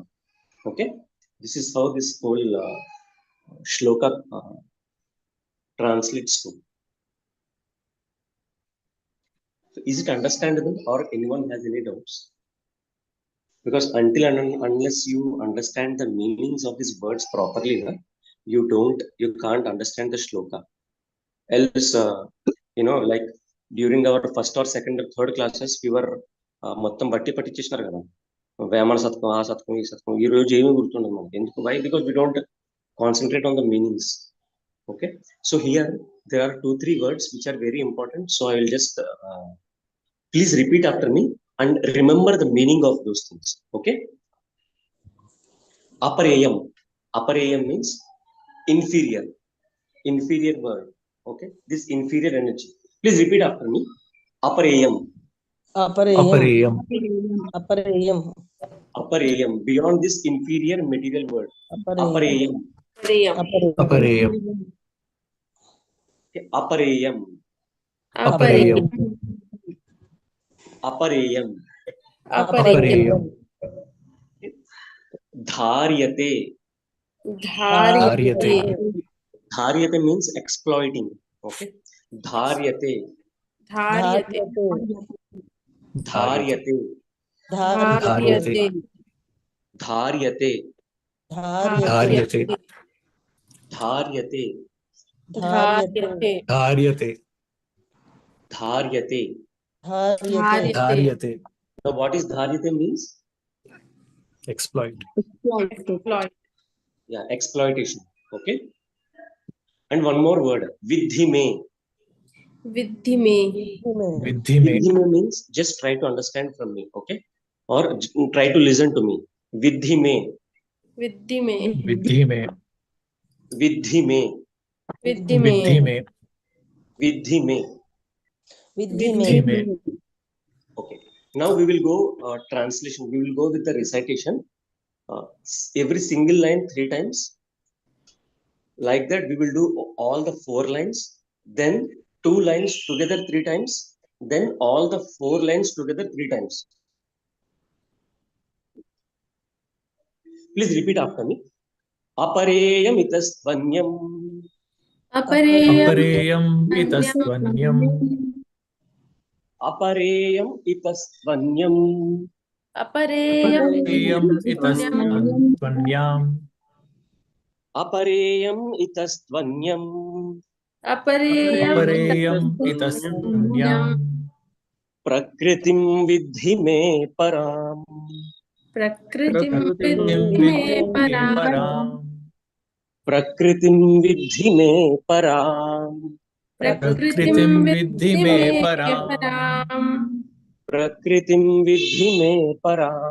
Okay. This is how this whole shloka translates to. So is it understandable or anyone has any doubts? Because until and unless you understand the meanings of these words properly, you can't understand the shloka. Else, like during our first or second or third classes, we were మొత్తం బట్టి పట్టించేసినారు కదా వేమన శతకం ఆ శతకం ఈ శతకం ఈ రోజు ఏమీ గుర్తుండదు మనకి ఎందుకు why because we don't concentrate on the meanings. Okay, so here there are 2-3 words which are very important, so I will just please repeat after me and remember the meaning of those things. Okay. Upper AM means inferior word. Okay, this inferior energy, please repeat after me. Upper AM.
Upper AM.
Apareyam, beyond this inferior material world. Apareyam.
Apareyam.
Apareyam.
Apareyam.
Apareyam.
Apareyam.
Dharyate.
Dharyate.
Dharyate means exploiting. Okay. Dharyate.
Dharyate.
Dharyate.
Dharyate.
Dharyate.
Dharyate.
Dharyate.
Dharyate. Dharyate.
Dharyate.
Dharyate.
Now, what is dharyate means?
Exploit.
Yeah, exploitation. Okay. And one more word, vidhime.
Vidhime.
Vidhime means just try to understand from me, okay? Or try to listen to me. Vidhime.
Vidhime.
Vidhime.
Vidhime.
Vidhime.
Vidhime.
Vidhime.
Okay. Now we will go translation. We will go with the recitation. Every single line 3 times. Like that, we will do all the 4 lines. Then 2 lines together 3 times. Then all the 4 lines together 3 times. Please repeat after me. Apareyam itastvanyam.
Apareyam itastvanyam.
Apareyam itastvanyam.
Apareyam itastvanyam.
Apareyam itastvanyam.
Apareyam itastvanyam.
Prakritim vidhi me param.
Prakritim
Prakritim
vidhi me
vidhi
param.
param.
Prakritim vidhi me param.
Prakritim vidhi me param.
Prakritim vidhi me param.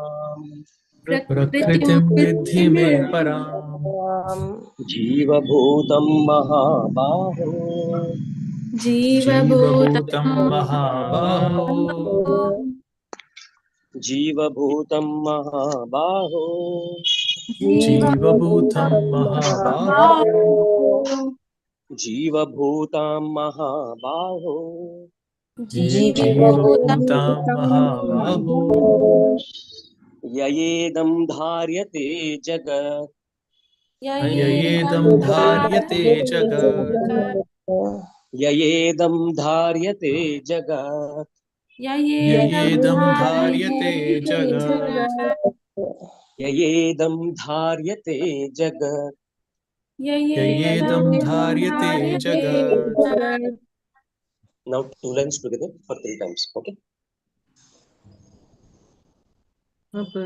Prakritim vidhi me param.
Jiva bhutam mahabaho.
Jiva
Bhutam mahabaho.
Jiva bhutam mahabaho.
Jiva bhutam mahabaho.
Jiva bhutam mahabaho.
Jiva bhutam mahabaho.
Yayedam dharyate jagat.
Yayedam dharyate jagat.
Yayedam dharyate jagat.
Yayedam dharyate jagat.
Yayedam dharyate jagat.
Yayedam dharyate jagat.
Now 2 lines together for 3 times. Okay.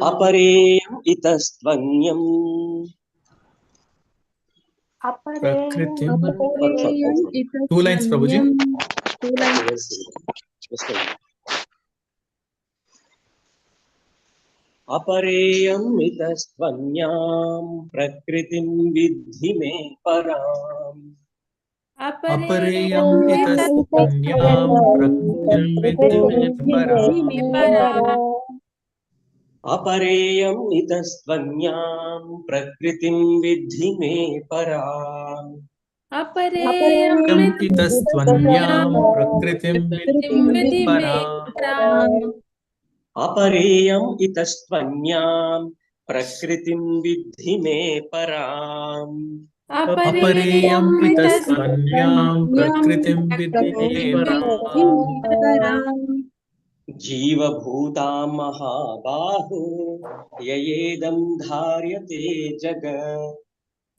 Apareyam itastvanyam.
Prakritim.
Apareyam
2 lines, Prabhuji.
2 lines.
Just a minute. Apareyam itastvanyam. Prakritim vidhi me param.
Apareyam itastvanyam. Prakritim vidhi me param.
Apareyam itastvanyam. Prakritim vidhi me param.
Apareyam
itastvanyam. Prakritim vidhi me param.
Apareyam itastvanyam. Prakritim vidhi me param.
Apareyam itastvanyam. Prakritim vidhi me param.
Jiva bhutam mahabaho. Yayedam dharyate jagat.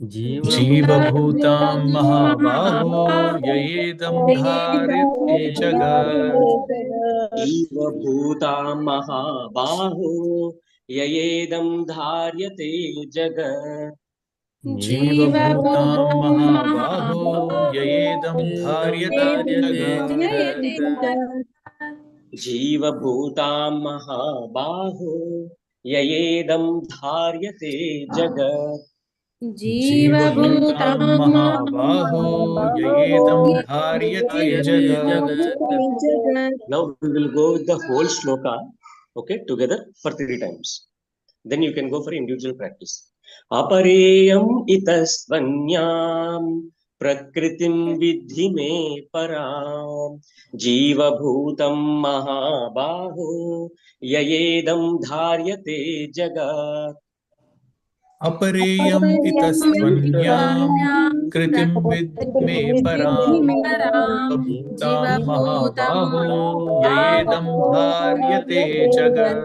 Jiva bhutam mahabaho. Yayedam dharyate jagat.
Jiva bhutam mahabaho. Yayedam dharyate jagat.
Jiva bhutam mahabaho. Yayedam dharyate jagat.
Jiva bhutam mahabaho. Yayedam dharyate jagat.
Jiva bhutam mahabaho. Yayedam dharyate jagat.
Now we will go with the whole sloka, okay, together for 3 times. Then you can go for individual practice. Apareyam itasvanyam prakritim vidhi me param jiva bhutam mahabaho yayedam dharyate jagat.
Apareyam itasvanyam kritim vidme param bhutam mahabaho yayedam dharyate jagat.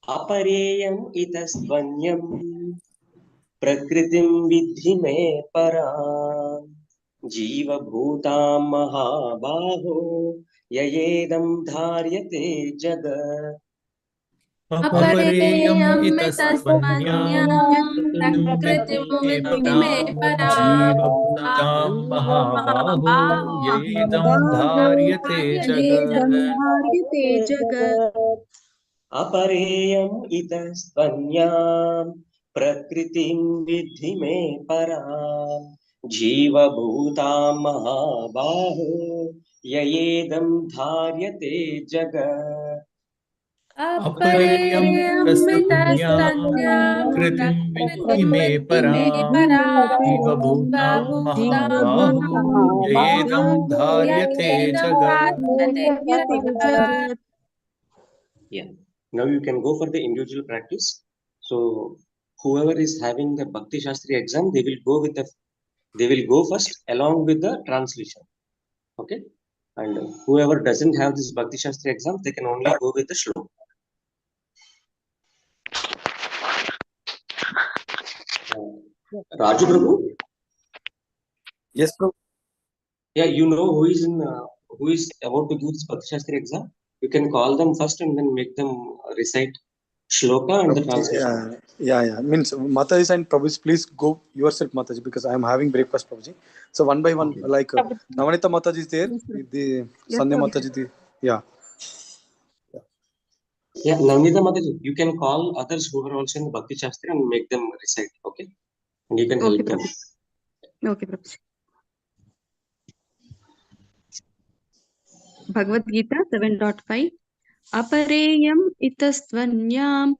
Apareyam itasvanyam prakritim vidhi me param jiva bhutam mahabaho yayedam dharyate jagat.
Apareyam itasvanyam kritim vidme param jiva bhutam mahabaho yayedam dharyate jagat.
Apareyam itasvanyam prakritim vidhi me param jiva bhutam mahabaho yayedam dharyate jagat.
Apareyam itasvanyam kritim vidhi me param jiva bhutam mahabaho yayedam dharyate jagat.
Yeah. Now you can go for the individual practice. So whoever is having the Bhakti Shastri exam, they will go first along with the translation. Okay. And whoever doesn't have this Bhakti Shastri exam, they can only go with the Sloka. Raju Prabhu?
Yes, Prabhu.
Yeah, you know who is about to give this Bhakti Shastri exam? You can call them first and then make them recite Shloka and the translation.
Yeah. Means Mataji and Prabhuji, please go yourself, Mataji, because I am having breakfast, Prabhuji. So one by one,
Okay.
like Navanita Mataji is there, the Sandhya Mataji, yeah.
Yeah, Navnita Mataji, you can call others who are also in the Bhakti Shastri and make them recite, okay? And you can help them.
Okay, Prabhuji. Bhagavad Gita 7.5 Apareyam itastvanyam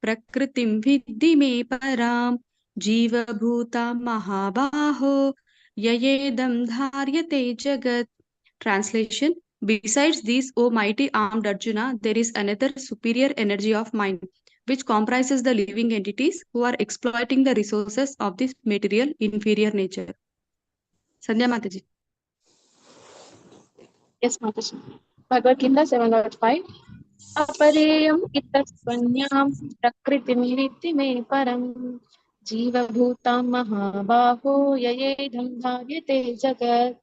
prakritim vidhi me param jiva bhuta mahabaho yayedam dharyate jagat. Translation: Besides these, O mighty armed Arjuna, there is another superior energy of mind, which comprises the living entities who are exploiting the resources of this material inferior nature. Sandhya Mataji.
Yes, Mataji. Bhagavad Gita 7.5 Apareyam itasvanyam prakritim vidhi me param jiva bhutam mahabaho yayedham dharyate jagat.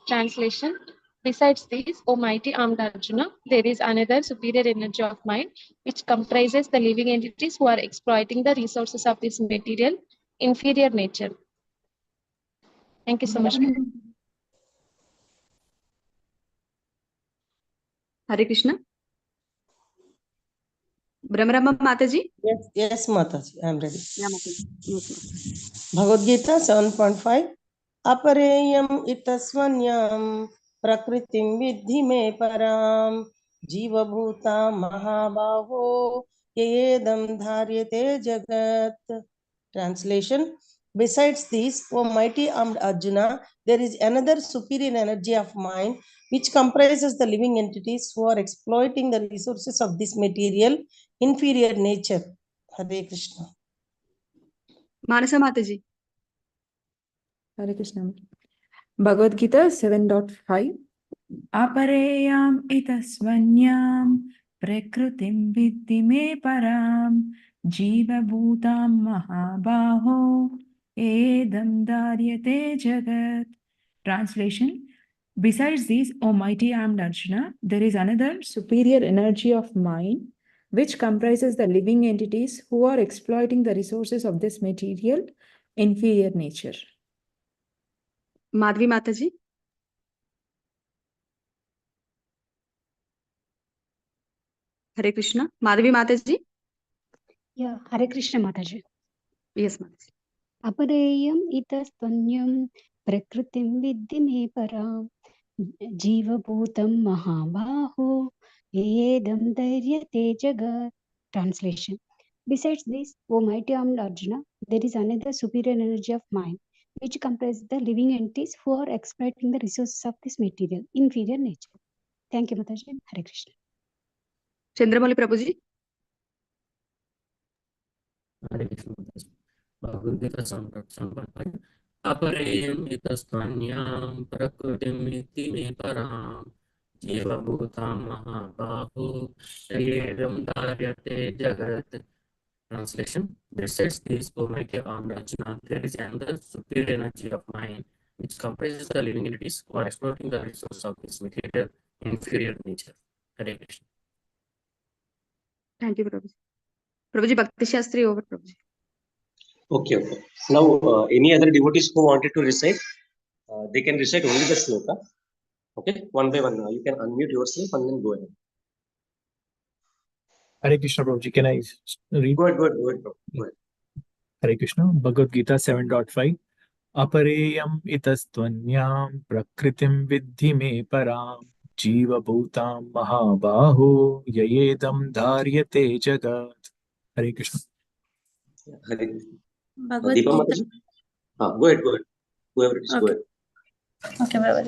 Translation: Besides these, O mighty armed Arjuna, there is another superior energy of mind which comprises the living entities who are exploiting the resources of this material inferior nature. Thank you so much.
Hare Krishna. Brahmarama Mataji.
Yes, Mataji, I am ready.
Yeah, Mataji. Yes, Mataji.
Bhagavad Gita 7.5 Apareyam itasvanyam prakritim vidhi me param jiva bhuta mahabaho yedam dharyate jagat. Translation: Besides these, O mighty armed Arjuna, there is another superior energy of mind which comprises the living entities who are exploiting the resources of this material inferior nature. Hare Krishna.
Manasa Mataji.
Hare Krishna. Bhagavad Gita 7.5 Apareyam itasvanyam prakritim vidhi me param jiva bhutam mahabaho edam dharyate jagat. Translation: Besides these, O mighty armed Arjuna, there is another superior energy of mind which comprises the living entities who are exploiting the resources of this material inferior nature.
Madhvi Mataji. Hare Krishna. Madhvi Mataji.
Yeah, Hare Krishna Mataji.
Yes, Mataji.
Apareyam itastvanyam prakritim vidhi me param जीवभूतं महाबाहो येदं धैर्यते जगत्. Translation. Besides this, O mighty armed Arjuna, there is another superior energy of mind, which comprises the living entities who are exploiting the resources of this material, inferior nature. Thank you, Mataji. Hare Krishna.
Chandramauli Prabhuji.
Hare Krishna. Bhagavad Gita 7.5. Apareyam itastvanyam prakritim iti me param jivabhutam mahabaho yedam dharyate jagat. Translation. Besides this, O mighty armed Arjuna, there is another superior energy of mind which comprises the living entities who are exploiting the resources of this material inferior nature. Hare Krishna.
Thank you, Prabhuji. Prabhuji, Bhakti Shastri over, Prabhuji.
Okay, okay. Now, any other devotees who wanted to recite, they can recite only the sloka. Okay, one by one. You can unmute yourself and then go ahead.
Hare Krishna, Prabhuji. Can I read?
Go ahead, go ahead, go ahead, bro. Go ahead.
Hare Krishna. Bhagavad Gita 7.5. Apareyam itastvanyam prakritim vidhi me param जीवभूतां महाबाहो ययेदं धार्यते जगत्. Hare Krishna.
Hare Krishna.
Bhagavad
Deepa
Gita.
Mataji? Go ahead, go ahead. Whoever it is, go
Okay.
ahead.
Okay, Bhagavad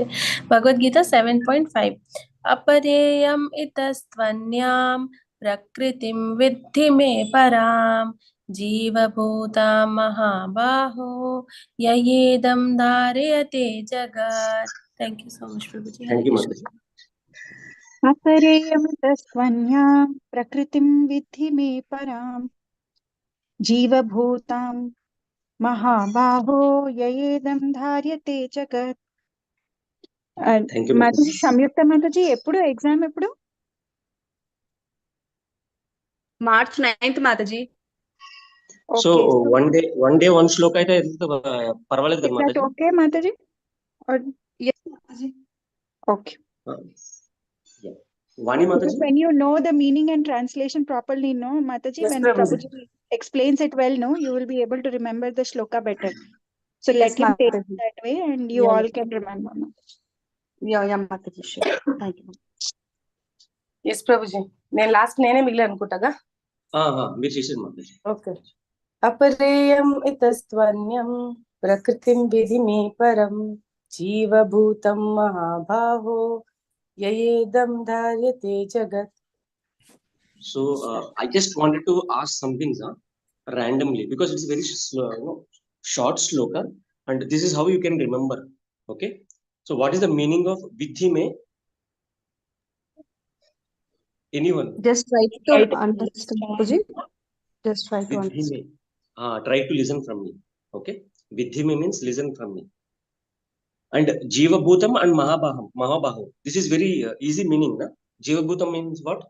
Bhagavad Gita 7.5. Apareyam itastvanyam prakritim vidhi me param जीवभूता महाबाहो ययेदं धारयते जगत्. Thank you so much, Prabhuji.
Thank you, Mataji.
अपरेयमितस्त्वन्यां प्रकृतिं विद्धि मे परां जीवभूतां महाबाहो ययेदं धार्यते जगत्.
Thank you,
Mataji,
Mataji.
సంయుక్త మాతాజీ, ఎప్పుడు exam ఎప్పుడు?
March 9th, Mataji.
So,
Okay, so
one day, one sloka అయితే పర్వాలేదు కదా
is that
Mataji?
okay, Mataji? Or
Yes, Mataji.
okay.
Yeah. Vani
Because
Mataji?
when you know the meaning and translation properly, no, Mataji,
Yes,
when
Prabhuji.
Prabhuji explains it well, no, you will be able to remember the shloka better. So
Yes,
let him take it
Mataji.
that way and you
Yeah,
all can remember. No?
yeah, Mataji. Sure. Thank you.
Yes Prabhuji నేను last నేనే మిగిలి అనుకుంటాగా
మీరు చేసేది Mataji.
Okay అపరేయం ఇతస్త్వన్యం ప్రకృతిం విధి మే పరం జీవభూతం మహాభావో యయేదం ధార్యతే జగత్.
So, I just wanted to ask something randomly because it's very short sloka and this is how you can remember. Okay. So, what is the meaning of vidhi me? Anyone?
Just try to understand, Prabhuji. Just try to
Vidhi
understand.
me. Try to listen from me. Okay. Vidhi me means listen from me. And Jiva Bhutam and Mahabaho. This is very easy meaning. Na? Jiva Bhutam means what?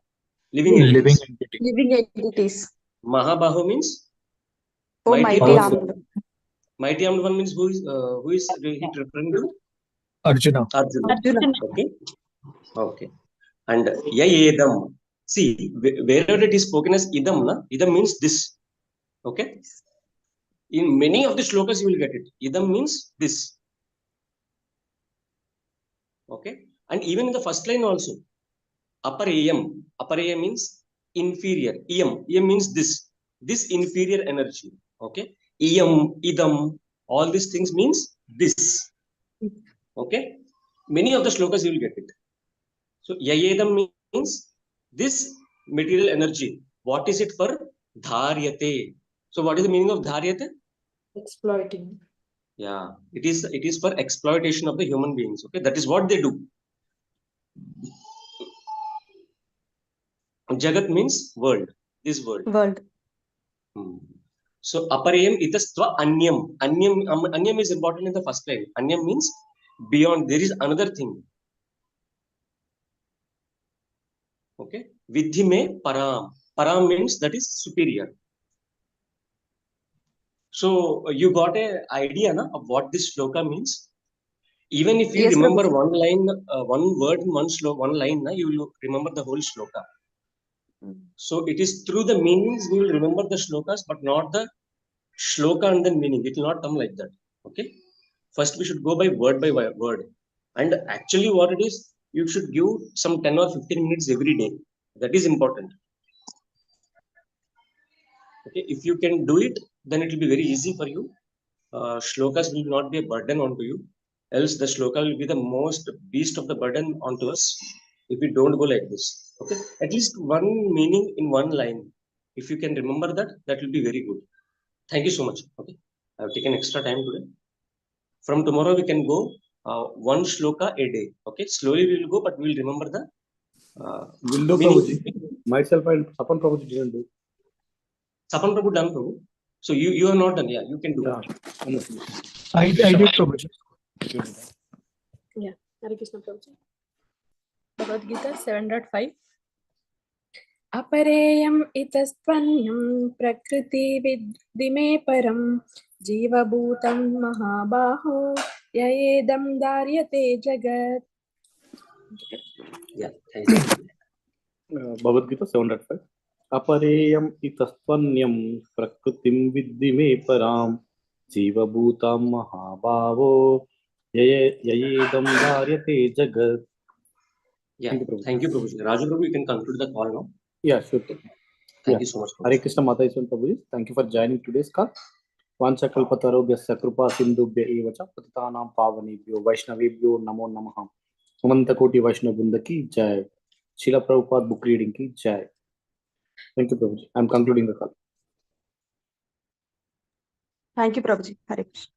Living entities.
Living entities.
Mahabaho means
Oh, mighty
armed.
armed.
Mighty armed one means who is he referring to?
Arjuna.
Arjuna. Okay. Okay. And Yayedam. See, wherever it is spoken as idam, na? Idam means this. Okay. In many of the shlokas you will get it. Idam means this. Okay. And even in the first line also. Apareyam. Apareyam means inferior. Iyam. Iyam means this. This inferior energy. Okay. Iyam, idam. All these things means this. Okay. Many of the shlokas you will get it. So yayedam means this material energy. What is it for? Dharyate. So what is the meaning of dharyate?
Exploiting.
Yeah, it is for exploitation of the human beings. Okay, that is what they do. Jagat means world. This world.
World.
So aparayam itastva anyam. Anyam is important in the first line. Anyam means beyond. There is another thing. Okay. Vidhi me param. Param means that is superior. So you got a idea na, of what this shloka means. Even if you remember one line, one word in one line, na, you will remember the whole shloka. So it is through the meanings we will remember the shlokas, but not the shloka and the meaning. It will not come like that. Okay. First we should go by word by word. And actually what it is, you should give some 10 or 15 minutes every day. That is important. Okay, if you can do it, then it will be very easy for you. Shlokas will not be a burden onto you, else the shloka will be the most beast of the burden onto us if we don't go like this. Okay, at least one meaning in one line, if you can remember that, that will be very good. Thank you so much. Okay, I have taken extra time today. From tomorrow we can go one shloka a day. Okay, slowly we will go, but we will remember the
Will do,
meaning.
Prabhuji. Myself and Sapan Prabhuji didn't do.
Sapan Prabhu done, Prabhu. So you are not done. Yeah, you can do.
I did, Prabhuji.
Yeah, Hare Krishna Prabhuji. Bhagavad Gita 7.5. अपरेयम् इतस्त्वन्यं प्रकृति विद्धि मे परं जीवभूतं महाबाहो ययेदं धार्यते जगत्.
Yeah, thank you.
Bhagavad Gita 7.5. Apareyam itastvanyam prakritim viddhi me param jivabhutam mahabhavo yayedam dharyate jagat.
Yeah, thank you, Prabhu. Raju Prabhu, you can conclude the call now.
Yeah, sure.
Thank you so much.
Hare Krishna Mataiswan Prabhuji. Thank you for joining today's call. Vanchakalpatarobhyasya kripa sindhubhya eva cha patitanam pavanebhyo vaishnavebhyo namo namaha. Ananta Koti Vaishnav Vrinda ki jai. Srila Prabhupada book reading ki jai. Thank you, Prabhuji. I am concluding the call.
Thank you, Prabhuji. Hare Krishna.